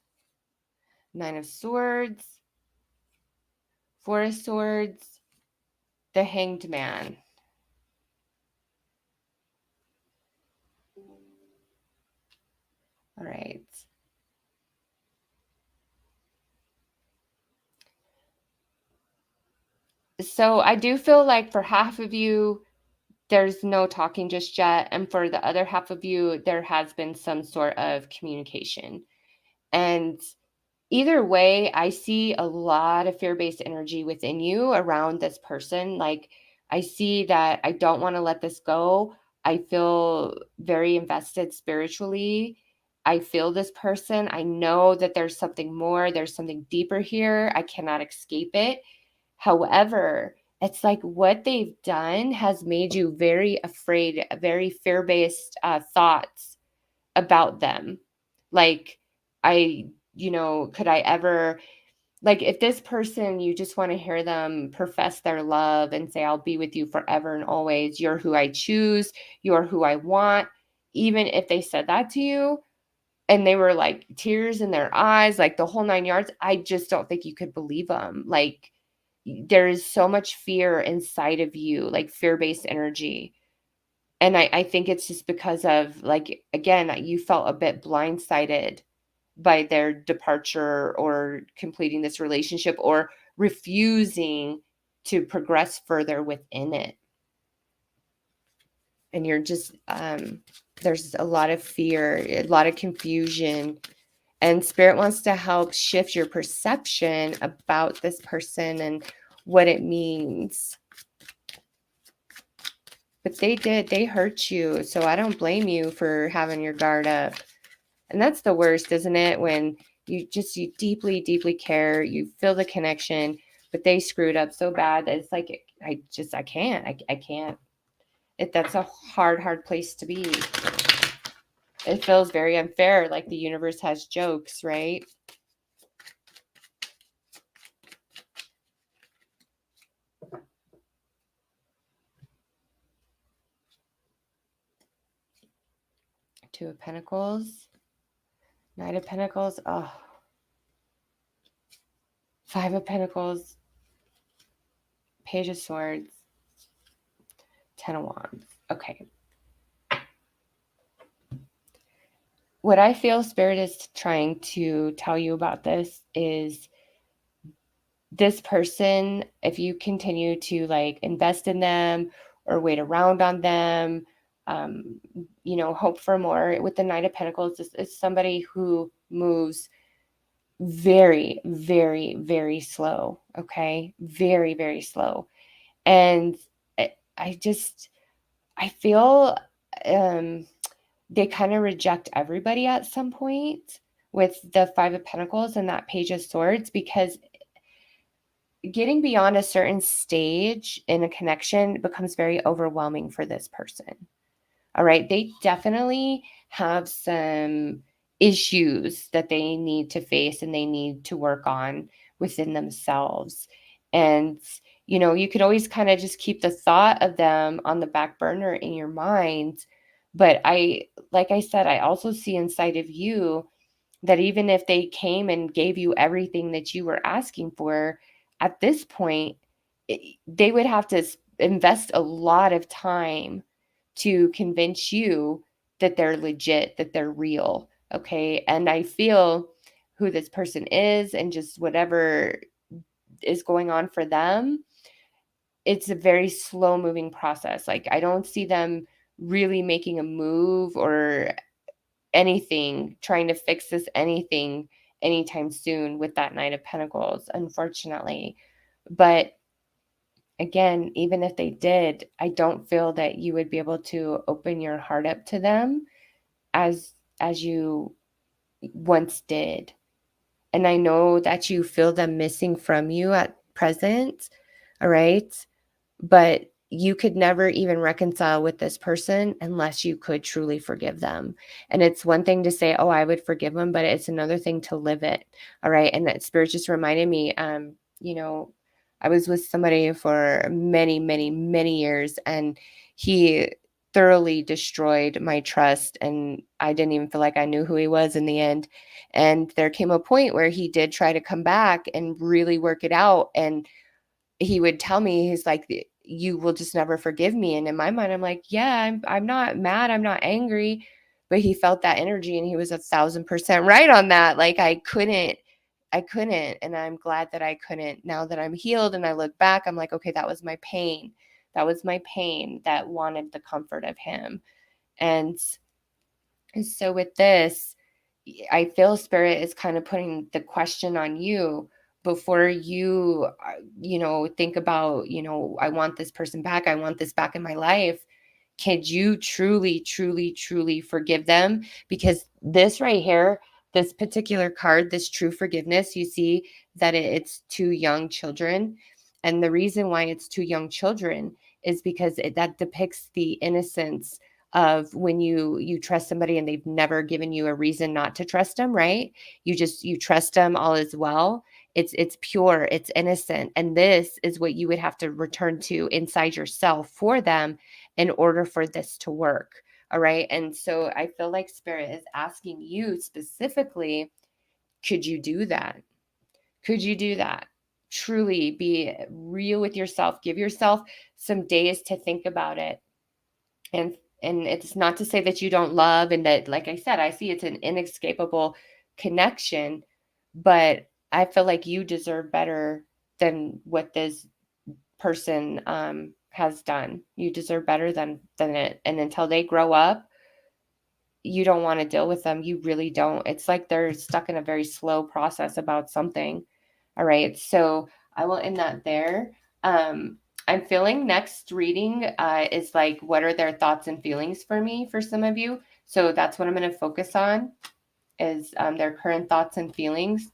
9 of Swords, 4 of Swords, the Hanged Man. All right. So I do feel like for half of you, there's no talking just yet. And for the other half of you, there has been some sort of communication. And either way, I see a lot of fear-based energy within you around this person. Like, I see that I don't want to let this go. I feel very invested spiritually. I feel this person. I know that there's something more, there's something deeper here. I cannot escape it. However, it's like what they've done has made you very afraid, very fear-based thoughts about them. Like, could I ever, like, if this person, you just want to hear them profess their love and say, I'll be with you forever and always. You're who I choose. You're who I want. Even if they said that to you and they were like tears in their eyes, like the whole 9 yards, I just don't think you could believe them. Like, there is so much fear inside of you, like fear-based energy. And I think it's just because of, like, again, you felt a bit blindsided by their departure or completing this relationship or refusing to progress further within it. And you're just, there's a lot of fear, a lot of confusion, and Spirit wants to help shift your perception about this person and what it means. But they hurt you. So I don't blame you for having your guard up. And that's the worst, isn't it? When you deeply, deeply care, you feel the connection, but they screwed up so bad that it's like, I can't. I can't. That's a hard place to be. It feels very unfair, like the universe has jokes, right? Two of Pentacles, Knight of Pentacles, oh, Five of Pentacles, Page of Swords, Ten of Wands. Okay. What I feel Spirit is trying to tell you about this is this person, if you continue to like invest in them or wait around on them, hope for more. With the Knight of Pentacles, is somebody who moves very, very, very slow. Okay. Very, very slow. And I feel they kind of reject everybody at some point with the Five of Pentacles and that Page of Swords, because getting beyond a certain stage in a connection becomes very overwhelming for this person. All right. They definitely have some issues that they need to face and they need to work on within themselves. And, you could always kind of just keep the thought of them on the back burner in your mind. But like I said, I also see inside of you that even if they came and gave you everything that you were asking for, at this point, they would have to invest a lot of time to convince you that they're legit, that they're real. Okay. And I feel who this person is and just whatever is going on for them, it's a very slow moving process. Like, I don't see them really making a move or anything, trying to fix this anything anytime soon with that Knight of Pentacles, unfortunately. But again, even if they did, I don't feel that you would be able to open your heart up to them as you once did. And I know that you feel them missing from you at present, all right? But you could never even reconcile with this person unless you could truly forgive them. And it's one thing to say, oh, I would forgive them, but it's another thing to live it. All right. And that Spirit just reminded me, I was with somebody for many, many, many years, and he thoroughly destroyed my trust. And I didn't even feel like I knew who he was in the end. And there came a point where he did try to come back and really work it out. And he would tell me, he's like, you will just never forgive me. And in my mind, I'm like, yeah, I'm not mad. I'm not angry. But he felt that energy and he was 1,000% right on that. Like, I couldn't. And I'm glad that I couldn't. Now that I'm healed and I look back, I'm like, okay, that was my pain. That was my pain that wanted the comfort of him. And so with this, I feel Spirit is kind of putting the question on you before you, think about, I want this person back. I want this back in my life. Can you truly, truly, truly forgive them? Because this right here, this particular card, this true forgiveness, you see that it's two young children. And the reason why it's two young children is because that depicts the innocence of when you trust somebody and they've never given you a reason not to trust them, right? You trust them, all is well. It's pure, it's innocent. And this is what you would have to return to inside yourself for them in order for this to work. All right. And so I feel like Spirit is asking you specifically, could you do that? Could you do that? Truly be real with yourself. Give yourself some days to think about it. And it's not to say that you don't love, and that, like I said, I see it's an inescapable connection, but I feel like you deserve better than what this person has done. You deserve better than it. And until they grow up, you don't want to deal with them. You really don't. It's like they're stuck in a very slow process about something. All right. So I will end that there. I'm feeling next reading is like, what are their thoughts and feelings for me, for some of you? So that's what I'm going to focus on. is their current thoughts and feelings.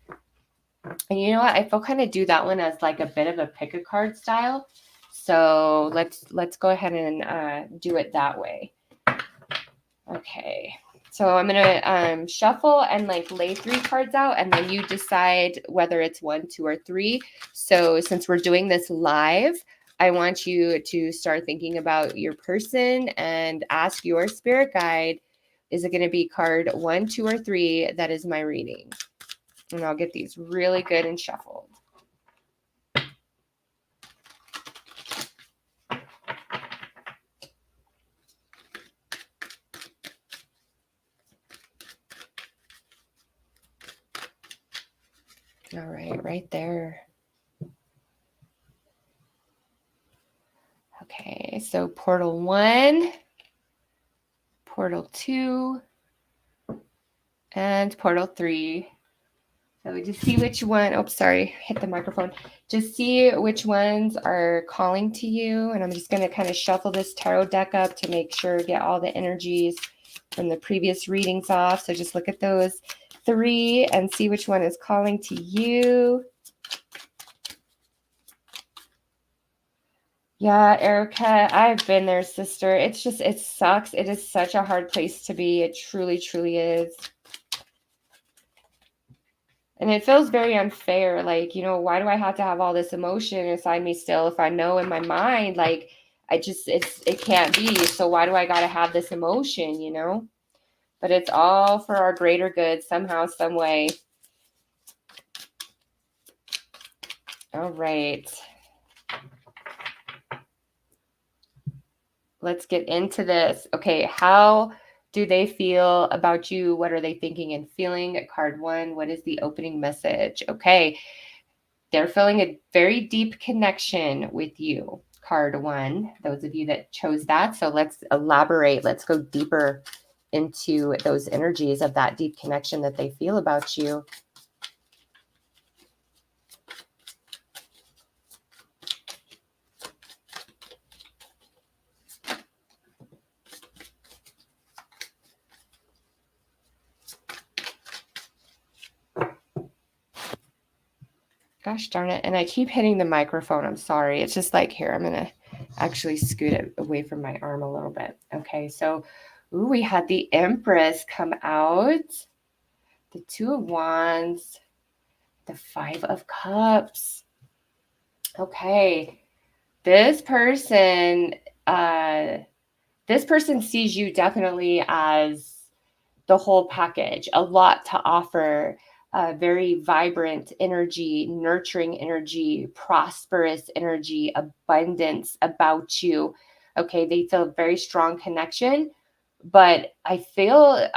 And you know what? I feel kind of do that one as like a bit of a pick a card style. So let's go ahead and do it that way. Okay. So I'm gonna shuffle and like lay 3 cards out, and then you decide whether it's 1, 2, or 3. So since we're doing this live, I want you to start thinking about your person and ask your spirit guide, is it going to be card 1, 2, or 3 that is my reading? And I'll get these really good and shuffled. All right there. Okay, so portal 1, portal 2, and portal 3. So we just see which one, oh, sorry, hit the microphone. Just see which ones are calling to you. And I'm just going to kind of shuffle this tarot deck up to make sure, get all the energies from the previous readings off. So just look at those 3 and see which one is calling to you. Yeah, Erica, I've been there, sister. It's just, it sucks. It is such a hard place to be. It truly, truly is. And it feels very unfair. Like, you know, why do I have to have all this emotion inside me still if I know in my mind, like, it can't be. So why do I got to have this emotion, you know? But it's all for our greater good somehow, some way. All right. Let's get into this. Okay, how do they feel about you? What are they thinking and feeling? Card 1, what is the opening message? Okay, they're feeling a very deep connection with you. Card 1, those of you that chose that. So let's elaborate. Let's go deeper into those energies of that deep connection that they feel about you. Gosh darn it. And I keep hitting the microphone. I'm sorry. It's just like, here, I'm going to actually scoot it away from my arm a little bit. Okay, so ooh, we had the Empress come out, the 2 of Wands, the 5 of Cups. Okay, this person sees you definitely as the whole package, a lot to offer, very vibrant energy, nurturing energy, prosperous energy, abundance about you. Okay, they feel a very strong connection, but I feel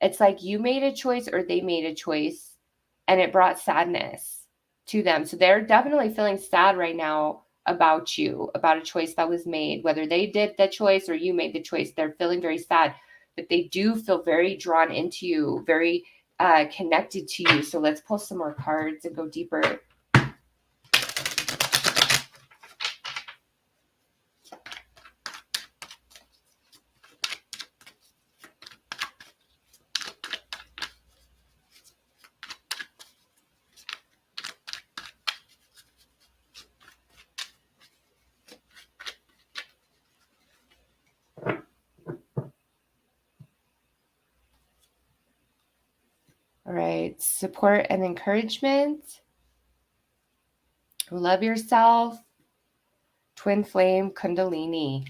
it's like you made a choice or they made a choice and it brought sadness to them. So they're definitely feeling sad right now about you, about a choice that was made, whether they did the choice or you made the choice. They're feeling very sad, but they do feel very drawn into you, very connected to you. So let's pull some more cards and go deeper. All right, support and encouragement. Love yourself. Twin flame kundalini.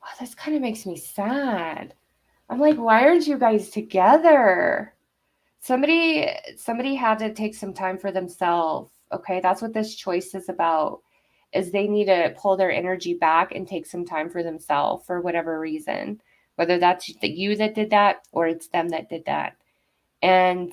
Oh, this kind of makes me sad. I'm like, why aren't you guys together? Somebody had to take some time for themselves. Okay, that's what this choice is about. Is they need to pull their energy back and take some time for themselves for whatever reason, whether that's you that did that or it's them that did that. And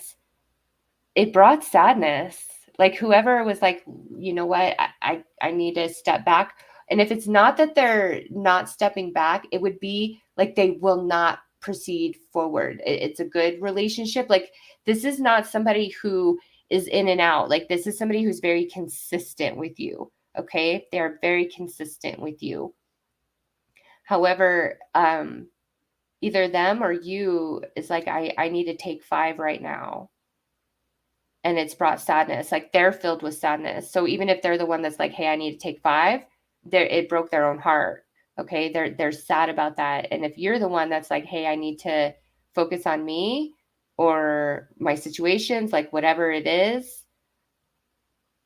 it brought sadness. Like whoever was like, you know what, I need to step back. And if it's not that they're not stepping back, it would be like they will not proceed forward. It's a good relationship. Like this is not somebody who is in and out. Like this is somebody who's very consistent with you. Okay, they're very consistent with you. However, either them or you is like, I need to take 5 right now. And it's brought sadness. Like they're filled with sadness. So even if they're the one that's like, hey, I need to take 5, it broke their own heart. Okay. They're sad about that. And if you're the one that's like, hey, I need to focus on me or my situations, like whatever it is,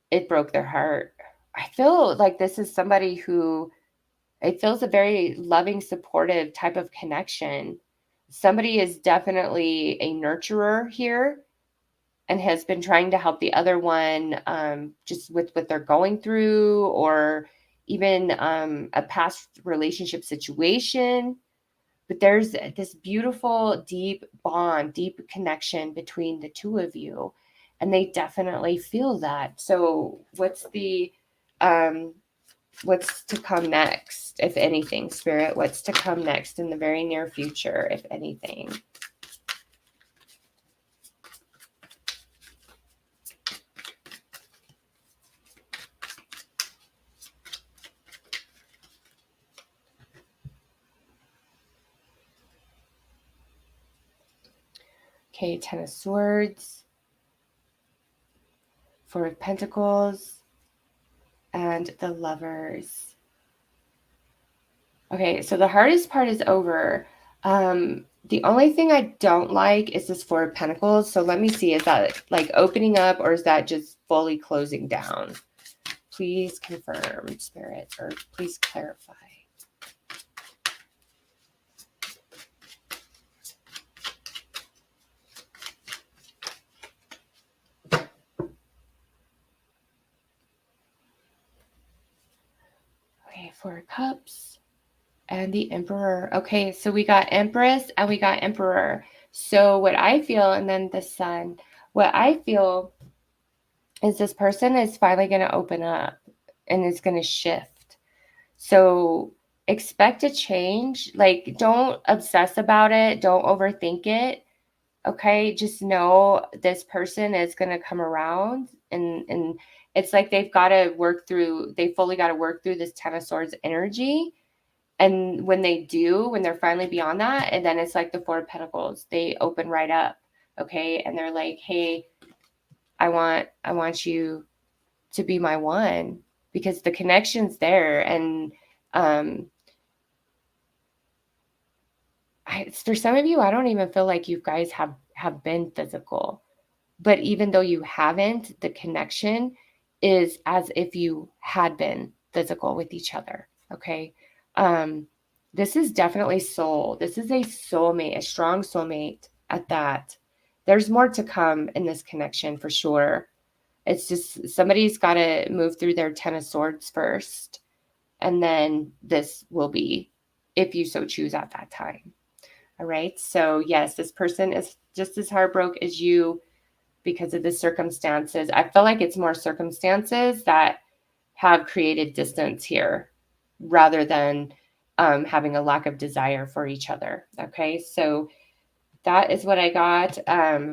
it broke their heart. I feel like this is somebody who it feels a very loving, supportive type of connection. Somebody is definitely a nurturer here and has been trying to help the other one just with what they're going through, or even a past relationship situation. But there's this beautiful, deep bond, deep connection between the two of you. And they definitely feel that. So what's to come next, if anything, Spirit? What's to come next in the very near future, if anything? Okay, Ten of Swords, Four of Pentacles, and the Lovers. Okay, so the hardest part is over. The only thing I don't like is this Four of Pentacles. So let me see, is that like opening up or is that just fully closing down? Please confirm, Spirit, or please clarify. Okay, Four of Cups and the Emperor. Okay, so we got Empress and we got Emperor. So what I feel, and then the Sun, what I feel is this person is finally going to open up and is going to shift. So expect a change. Like, don't obsess about it. Don't overthink it. Okay, just know this person is going to come around, and it's like they fully got to work through this Ten of Swords energy. And when they do, when they're finally beyond that, and then it's like the Four of Pentacles, they open right up. Okay, and they're like, hey, I want you to be my one, because the connection's there. And for some of you, I don't even feel like you guys have been physical. But even though you haven't, the connection is as if you had been physical with each other. Okay. This is definitely soul. This is a soulmate, a strong soulmate at that. There's more to come in this connection for sure. It's just somebody's got to move through their Ten of Swords first. And then this will be, if you so choose at that time. All right. So yes, this person is just as heartbroken as you because of the circumstances. I feel like it's more circumstances that have created distance here rather than having a lack of desire for each other. Okay. So that is what I got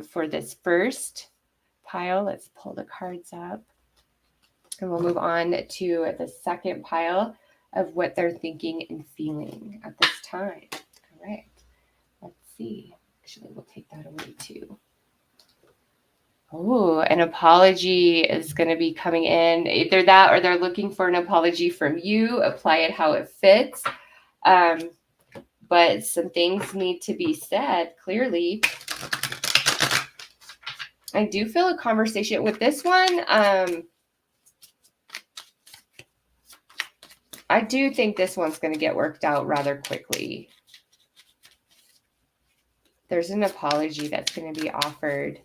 for this first pile. Let's pull the cards up. And we'll move on to the second pile of what they're thinking and feeling at this time. All right. Let's see. Actually, we'll take that away too. Oh, an apology is going to be coming in. Either that or they're looking for an apology from you. Apply it how it fits. But some things need to be said clearly. I do feel a conversation with this one. I do think this one's going to get worked out rather quickly. There's an apology that's going to be offered.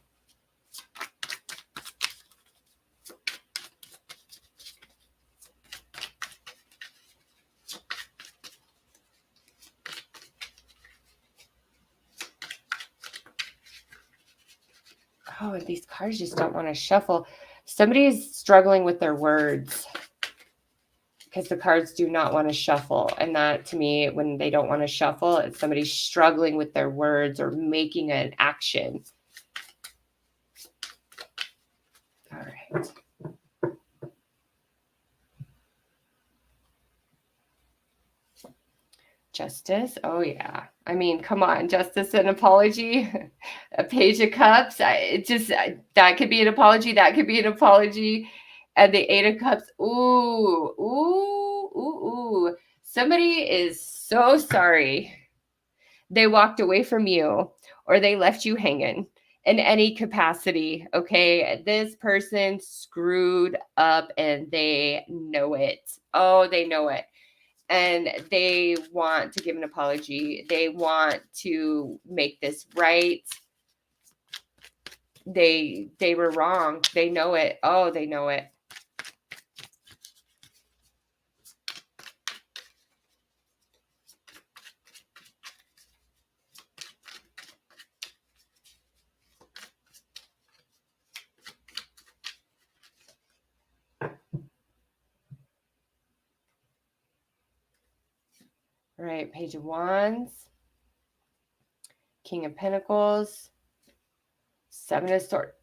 Oh, these cards just don't want to shuffle. Somebody's struggling with their words because the cards do not want to shuffle. And that, to me, when they don't want to shuffle, it's somebody struggling with their words or making an action. All right. Justice. Oh, yeah. I mean, come on, justice and apology, a page of cups. That could be an apology. That could be an apology. And the eight of cups. Ooh, ooh, ooh, ooh. Somebody is so sorry they walked away from you or they left you hanging in any capacity. Okay. This person screwed up and they know it. Oh, they know it. And they want to give an apology. They want to make this right. They were wrong. They know it. Oh, they know it. All right, Page of Wands, King of Pentacles, Seven of Swords.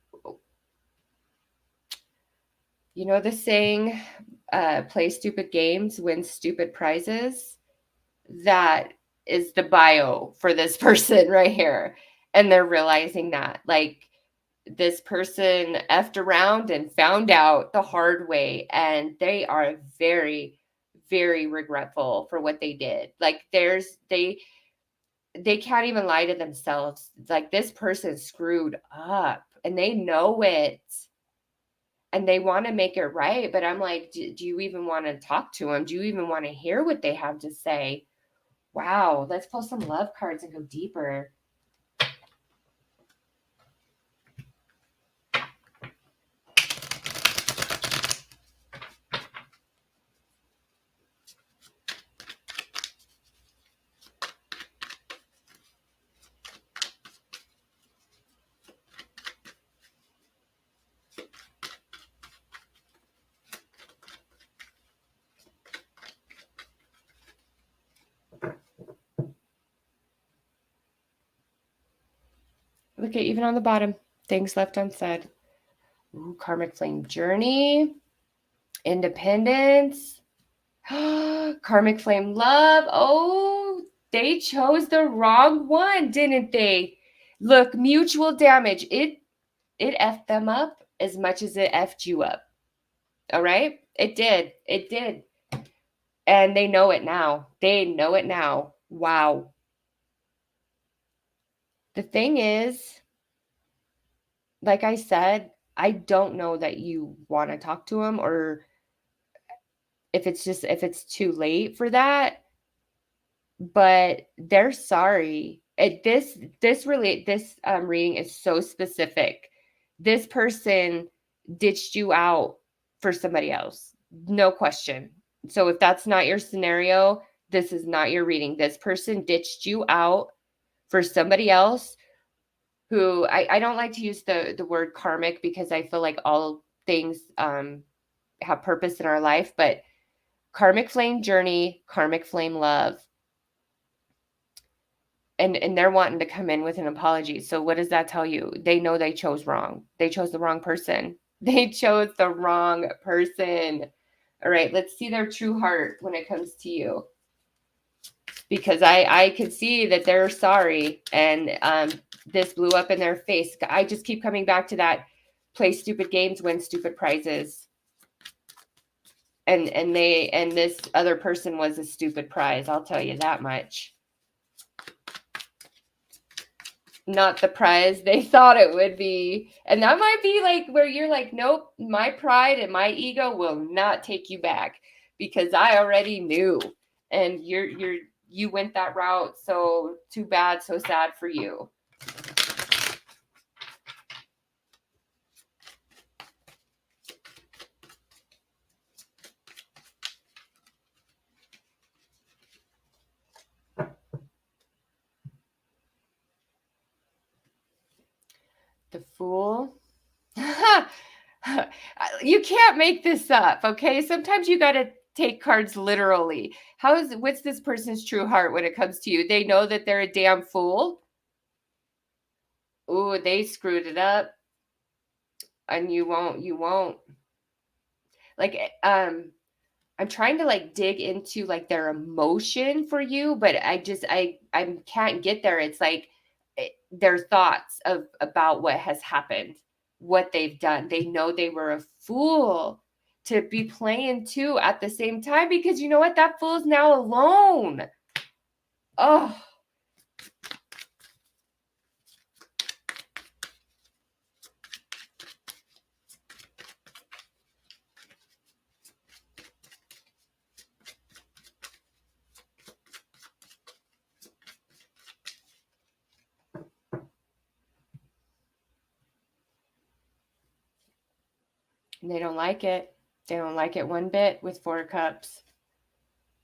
You know the saying, play stupid games, win stupid prizes? That is the bio for this person right here. And they're realizing that. Like, this person effed around and found out the hard way. And they are very, very regretful for what they did. Like, they can't even lie to themselves. Like, this person screwed up and they know it. And they want to make it right. But I'm like, do you even want to talk to them? Do you even want to hear what they have to say? Wow, let's pull some love cards and go deeper. Look at even on the bottom, things left unsaid. Ooh, karmic flame journey, independence, karmic flame love. Oh, they chose the wrong one, didn't they? Look, mutual damage. It effed them up as much as it effed you up. All right? It did. It did. And they know it now. They know it now. Wow. The thing is, like I said, I don't know that you want to talk to them, or if it's too late for that, but they're sorry. This reading is so specific. This person ditched you out for somebody else. No question. So if that's not your scenario, this is not your reading. This person ditched you out for somebody else who, I don't like to use the word karmic because I feel like all things have purpose in our life, but karmic flame journey, karmic flame love. And they're wanting to come in with an apology. So what does that tell you? They know they chose wrong. They chose the wrong person. They chose the wrong person. All right, let's see their true heart when it comes to you. Because I could see that they're sorry, and this blew up in their face. I just keep coming back to that: play stupid games, win stupid prizes. And this other person was a stupid prize. I'll tell you that much. Not the prize they thought it would be. And that might be like where you're like, nope, my pride and my ego will not take you back because I already knew. And you went that route. So too bad, so sad for you. The Fool. You can't make this up, okay? Sometimes you got to take cards literally. What's this person's true heart when it comes to you? They know that they're a damn fool. Ooh, they screwed it up. And you won't. Like, I'm trying to like dig into like their emotion for you, but I can't get there. It's like their thoughts of about what has happened, what they've done. They know they were a fool to be playing two at the same time, because you know what? That fool is now alone. Oh, they don't like it. They don't like it one bit with Four Cups.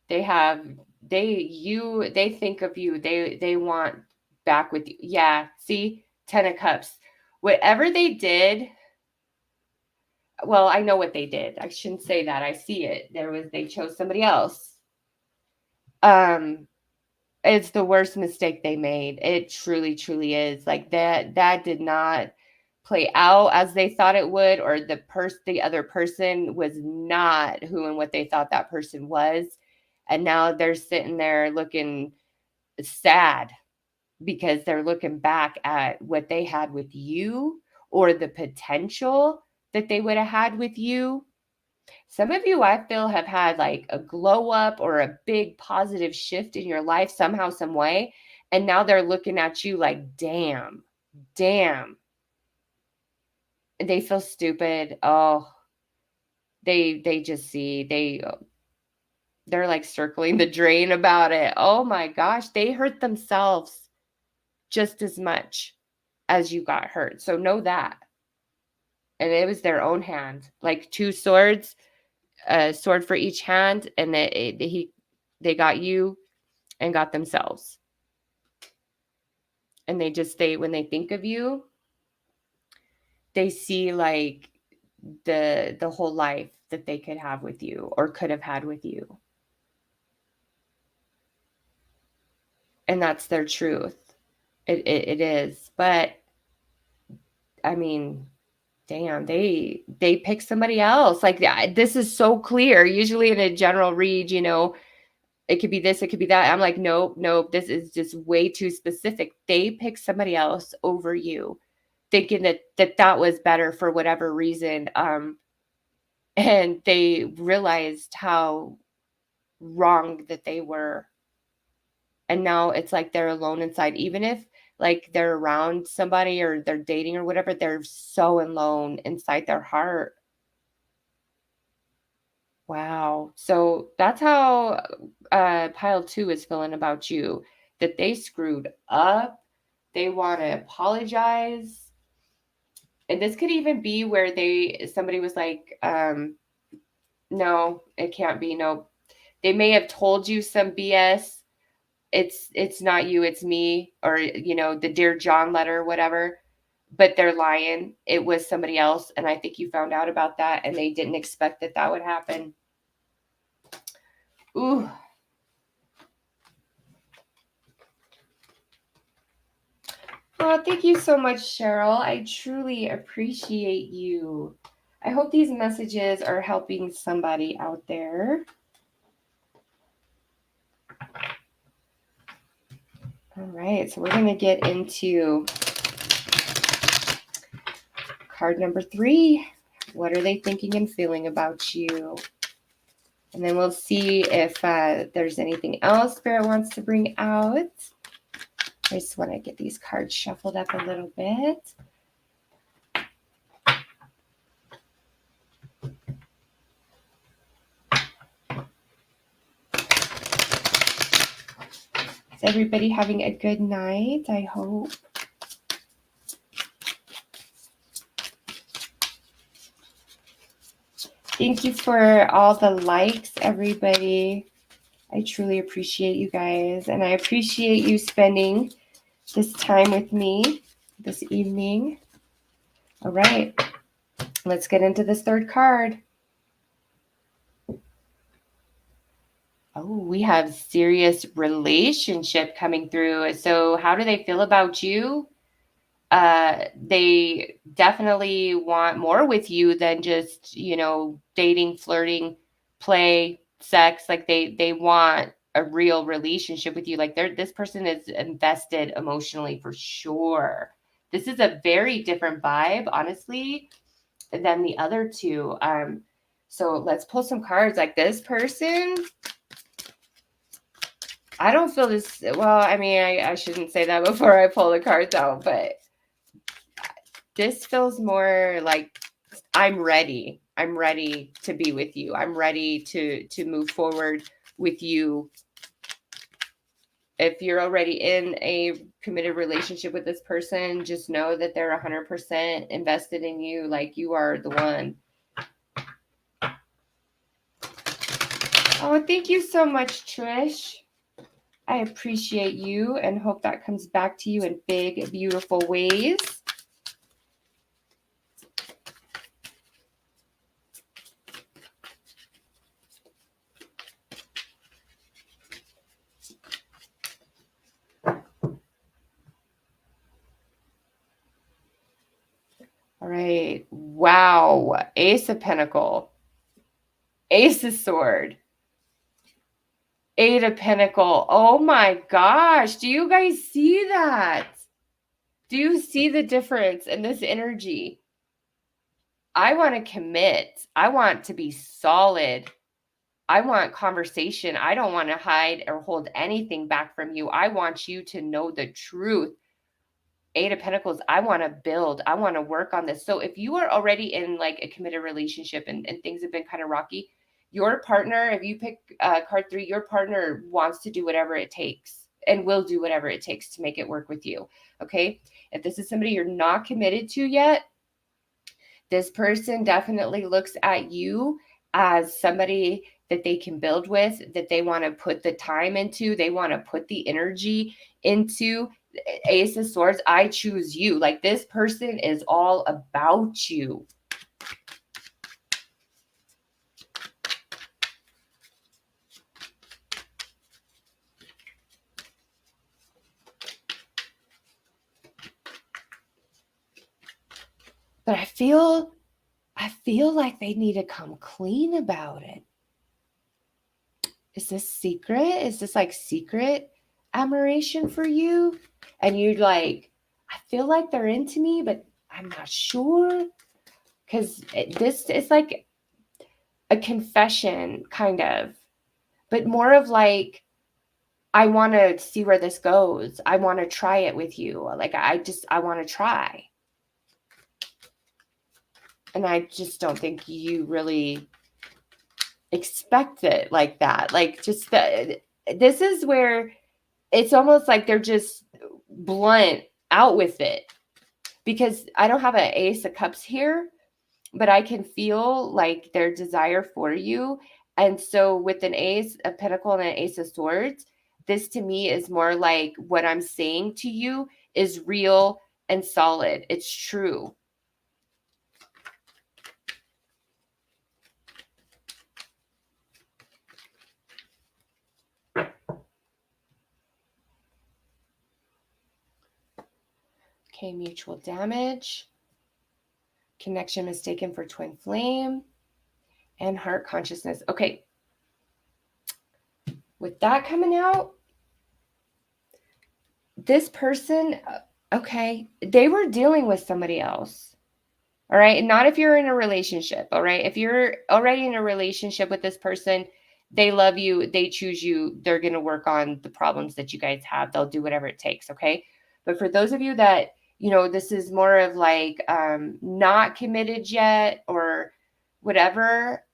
They have they think of you. They want back with you. Yeah, see? 10 of Cups. Whatever they did, well, I know what they did. I shouldn't say that. I see it. They chose somebody else. Um it's the worst mistake they made. It truly, truly is. Like that did not play out as they thought it would, or the other person was not who and what they thought that person was. And now they're sitting there looking sad because they're looking back at what they had with you, or the potential that they would have had with you. Some of you, I feel, have had like a glow up or a big positive shift in your life somehow, some way. And now they're looking at you like, damn, damn. They feel stupid. Oh, they just see, they're like circling the drain about it. Oh my gosh, they hurt themselves just as much as you got hurt. So know that. And it was their own hand, like two swords, a sword for each hand, and they got you and got themselves. And when they think of you, they see like the whole life that they could have with you or could have had with you. And that's their truth. It is. But I mean, damn, they pick somebody else. Like, this is so clear. Usually in a general read, it could be this, it could be that. I'm like, nope, nope. This is just way too specific. They pick somebody else over you, thinking that was better for whatever reason. And they realized how wrong that they were. And now it's like they're alone inside. Even if like they're around somebody or they're dating or whatever, they're so alone inside their heart. Wow. So that's how pile 2 is feeling about you, that they screwed up. They want to apologize. And this could even be where somebody was like, no, it can't be. No, they may have told you some BS. It's not you, it's me, or the Dear John letter, whatever. But they're lying. It was somebody else, and I think you found out about that, and they didn't expect that would happen. Ooh. Oh, thank you so much, Cheryl. I truly appreciate you. I hope these messages are helping somebody out there. All right, so we're going to get into card number 3. What are they thinking and feeling about you? And then we'll see if there's anything else Spirit wants to bring out. I just want to get these cards shuffled up a little bit. Is everybody having a good night? I hope. Thank you for all the likes, everybody. I truly appreciate you guys, and I appreciate you spending this time with me this evening. All right, let's get into this third card. Oh, we have serious relationship coming through. So how do they feel about you? They definitely want more with you than just, dating, flirting, play, sex, like they want a real relationship with you. Like this person is invested emotionally for sure. This is a very different vibe, honestly, than the other two. So let's pull some cards. Like this person, I don't feel this. Well, I mean, I shouldn't say that before I pull the cards out, but this feels more like I'm ready. I'm ready to be with you. I'm ready to move forward with you. If you're already in a committed relationship with this person, just know that they're 100% invested in you. Like you are the one. Oh, thank you so much, Trish. I appreciate you and hope that comes back to you in big, beautiful ways. All right. Wow. Ace of Pentacle. Ace of Sword. Eight of Pentacle. Oh my gosh. Do you guys see that? Do you see the difference in this energy? I want to commit. I want to be solid. I want conversation. I don't want to hide or hold anything back from you. I want you to know the truth. Eight of Pentacles, I want to build. I want to work on this. So if you are already in like a committed relationship and things have been kind of rocky, your partner, if you pick card 3, your partner wants to do whatever it takes and will do whatever it takes to make it work with you. Okay. If this is somebody you're not committed to yet, this person definitely looks at you as somebody that they can build with, that they want to put the time into, they want to put the energy into. Ace of Swords, I choose you. Like this person is all about you. But I feel like they need to come clean about it. Is this secret? Is this like secret admiration for you? And you're like, I feel like they're into me, but I'm not sure. Because this is like a confession, kind of, but more of like, I want to see where this goes. I want to try it with you. Like, I want to try. And I just don't think you really expect it like that. Like, just this is where it's almost like they're just blunt out with it. Because I don't have an Ace of Cups here, but I can feel like their desire for you. And so with an Ace of Pentacle and an Ace of Swords, this to me is more like what I'm saying to you is real and solid. It's true. Okay, mutual damage, connection mistaken for twin flame, and heart consciousness. Okay. With that coming out, this person, okay, they were dealing with somebody else. All right. Not if you're in a relationship. All right. If you're already in a relationship with this person, they love you, they choose you, they're going to work on the problems that you guys have. They'll do whatever it takes. Okay. But for those of you that, you know, this is more of like not committed yet or whatever,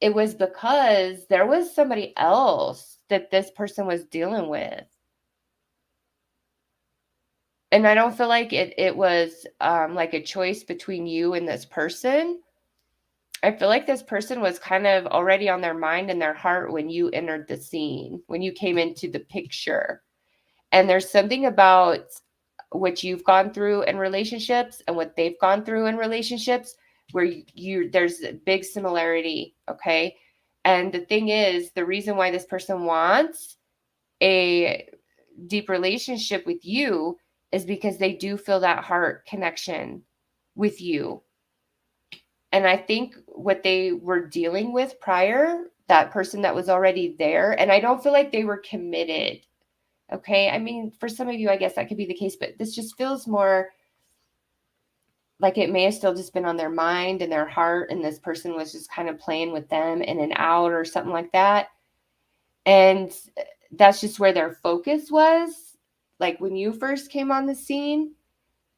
it was because there was somebody else that this person was dealing with. And I don't feel like it was like a choice between you and this person. I feel like this person was kind of already on their mind and their heart when you entered the scene, when you came into the picture. And there's something about what you've gone through in relationships and what they've gone through in relationships where there's a big similarity, okay? And the thing is, the reason why this person wants a deep relationship with you is because they do feel that heart connection with you. And I think what they were dealing with prior that person that was already there. And I don't feel like they were committed. Okay. I mean, for some of you, I guess that could be the case, but this just feels more like it may have still just been on their mind and their heart, and this person was just kind of playing with them in and out or something like that. And that's just where their focus was, like when you first came on the scene.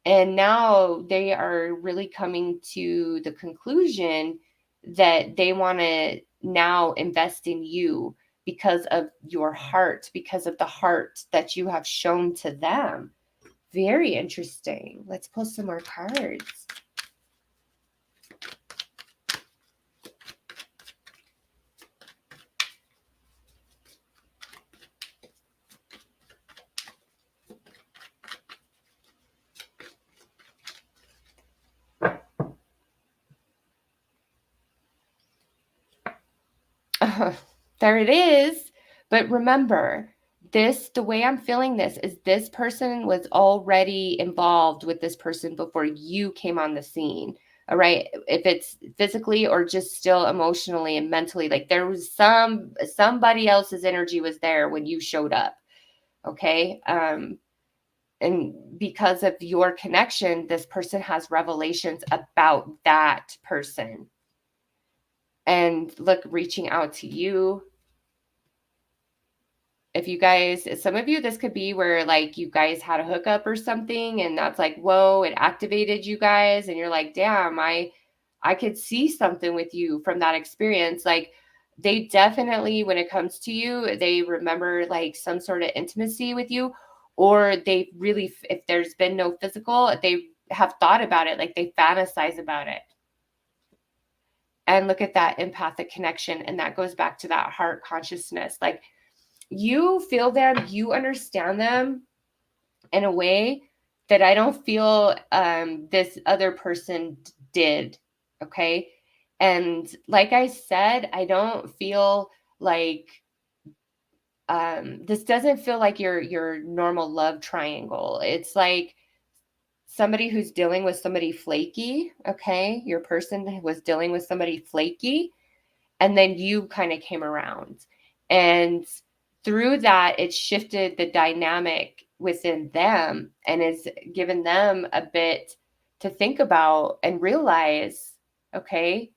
And now they are really coming to the conclusion that they want to now invest in you because of your heart, because of the heart that you have shown to them. Very interesting. Let's pull some more cards. There it is. But remember, the way I'm feeling this is this person was already involved with this person before you came on the scene. All right. If it's physically or just still emotionally and mentally, like there was somebody else's energy was there when you showed up. Okay. And because of your connection, this person has revelations about that person. And look, reaching out to you. If you guys, some of you, this could be where like you guys had a hookup or something, and that's like, whoa, it activated you guys, and you're like, damn, I could see something with you from that experience. Like they definitely, when it comes to you, they remember like some sort of intimacy with you, or they really, if there's been no physical, they have thought about it, like they fantasize about it. And look at that empathic connection, and that goes back to that heart consciousness. Like you feel them, you understand them in a way that I don't feel this other person did. Okay. And like I said, I don't feel like this doesn't feel like your normal love triangle. It's like somebody who's dealing with somebody flaky. Okay. Your person was dealing with somebody flaky, and then you kind of came around. And through that, it shifted the dynamic within them and has given them a bit to think about and realize, okay?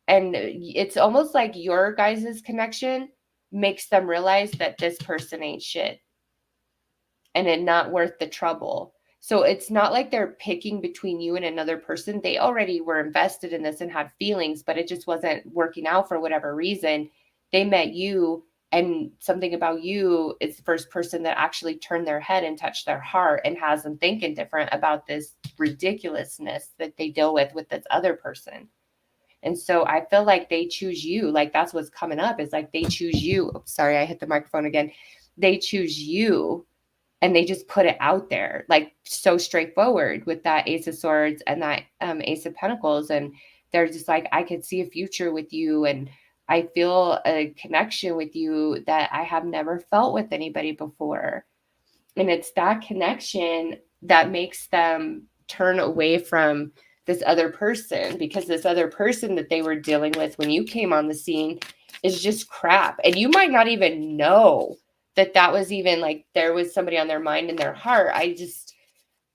And it's almost like your guys' connection makes them realize that this person ain't shit and it not worth the trouble. So it's not like they're picking between you and another person. They already were invested in this and had feelings, but it just wasn't working out for whatever reason. They met you, and something about you is the first person that actually turned their head and touched their heart and has them thinking different about this ridiculousness that they deal with this other person. And so I feel like they choose you. Like that's what's coming up is like they choose you. Oh, sorry, I hit the microphone again. They choose you, and they just put it out there like so straightforward with that Ace of Swords and that Ace of Pentacles. And they're just like, I could see a future with you, and I feel a connection with you that I have never felt with anybody before. And it's that connection that makes them turn away from this other person, because this other person that they were dealing with when you came on the scene is just crap. And you might not even know that was even like there was somebody on their mind and their heart.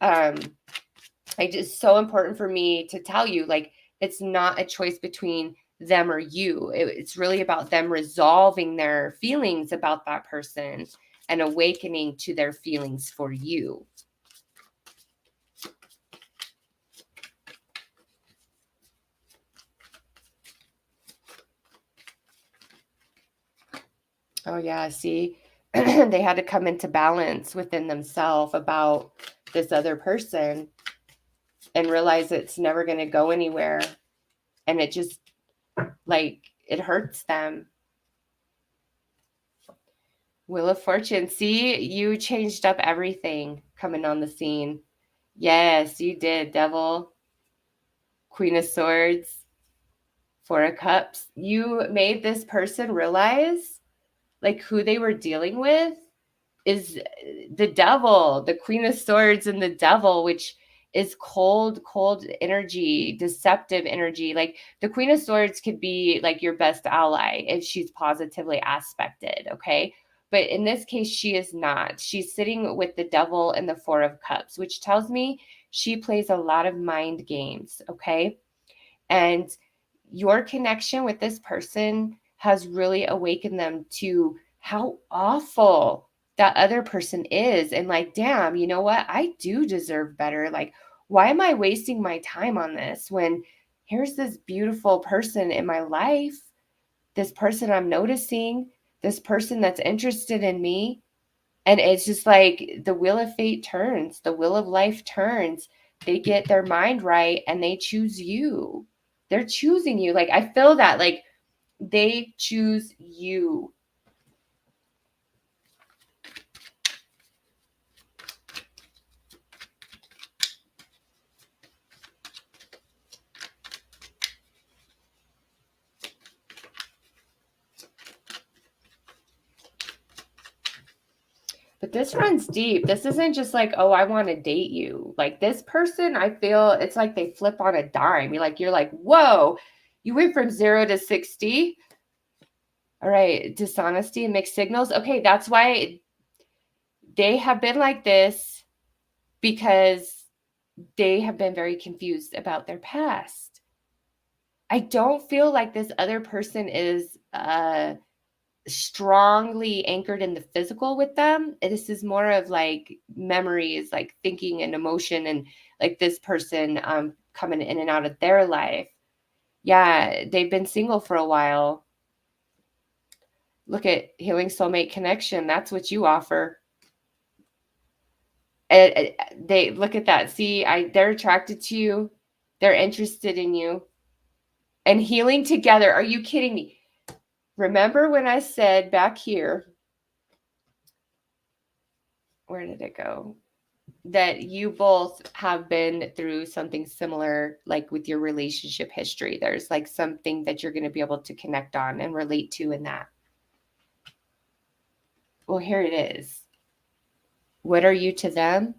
So important for me to tell you, like, it's not a choice between them or you. It's really about them resolving their feelings about that person and awakening to their feelings for you. Oh yeah, see, they had to come into balance within themselves about this other person and realize it's never going to go anywhere. And it just, like, it hurts them. Wheel of Fortune. See, you changed up everything coming on the scene. Yes, you did, Devil. Queen of Swords. Four of Cups. You made this person realize, like, who they were dealing with is the devil, the Queen of Swords and the devil, which is cold, cold energy, deceptive energy. Like the Queen of Swords could be like your best ally if she's positively aspected, okay? But in this case, she is not. She's sitting with the devil and the Four of Cups, which tells me she plays a lot of mind games, okay? And your connection with this person has really awakened them to how awful that other person is. And like, damn, you know what? I do deserve better. Like, why am I wasting my time on this when here's this beautiful person in my life, this person I'm noticing, this person that's interested in me? And it's just like the wheel of fate turns, the wheel of life turns. They get their mind right and they choose you. They're choosing you. Like, I feel that, like, they choose you. But this runs deep. This isn't just like, oh, I want to date you. Like this person, I feel it's like they flip on a dime. You're like, whoa, you went from 0 to 60. All right, dishonesty and mixed signals. Okay, that's why they have been like this, because they have been very confused about their past. I don't feel like this other person is strongly anchored in the physical with them. This is more of like memories, like thinking and emotion, and like this person coming in and out of their life. Yeah, they've been single for a while. Look at healing soulmate connection. That's what you offer. They look at that. See, they're attracted to you. They're interested in you. And healing together. Are you kidding me? Remember when I said back here, where did it go? That you both have been through something similar, like with your relationship history. There's like something that you're going to be able to connect on and relate to in that. Well, here it is. What are you to them?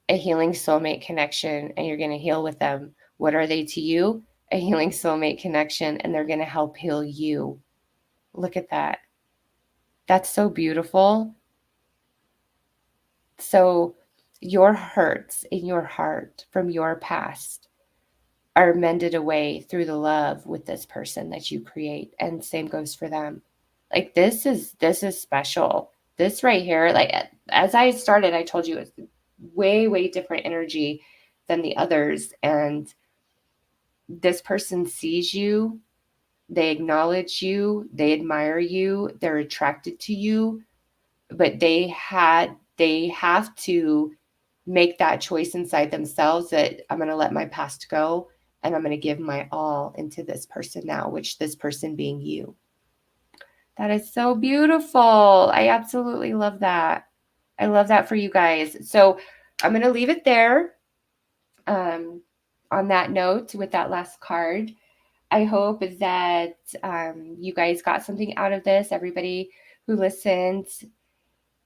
A healing soulmate connection, and you're going to heal with them. What are they to you? A healing soulmate connection, and they're going to help heal you. Look at that. That's so beautiful. So your hurts in your heart from your past are mended away through the love with this person that you create, and same goes for them. Like this is special. This right here, like as I started, I told you it's way different energy than the others, and this person sees you, they acknowledge you, they admire you, they're attracted to you, but they have to make that choice inside themselves that I'm going to let my past go and I'm going to give my all into this person now, which this person being you. That is so beautiful. I absolutely love that. I love that for you guys. So I'm going to leave it there on that note with that last card. I hope that you guys got something out of this. Everybody who listened,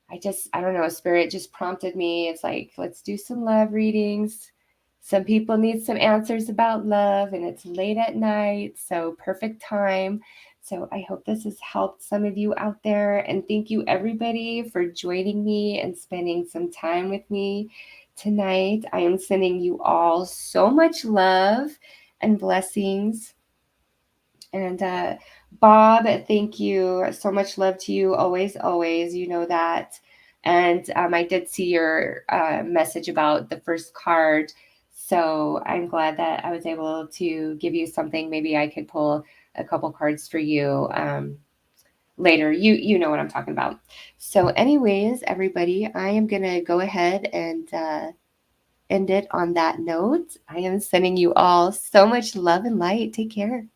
I don't know, Spirit just prompted me. It's like, let's do some love readings. Some people need some answers about love, and it's late at night, so perfect time. So I hope this has helped some of you out there. And thank you, everybody, for joining me and spending some time with me tonight. I am sending you all so much love and blessings. And Bob, thank you. So much love to you. Always, always. You know that. And I did see your message about the first card. So I'm glad that I was able to give you something. Maybe I could pull a couple cards for you later. You know what I'm talking about. So anyways, everybody, I am going to go ahead and end it on that note. I am sending you all so much love and light. Take care.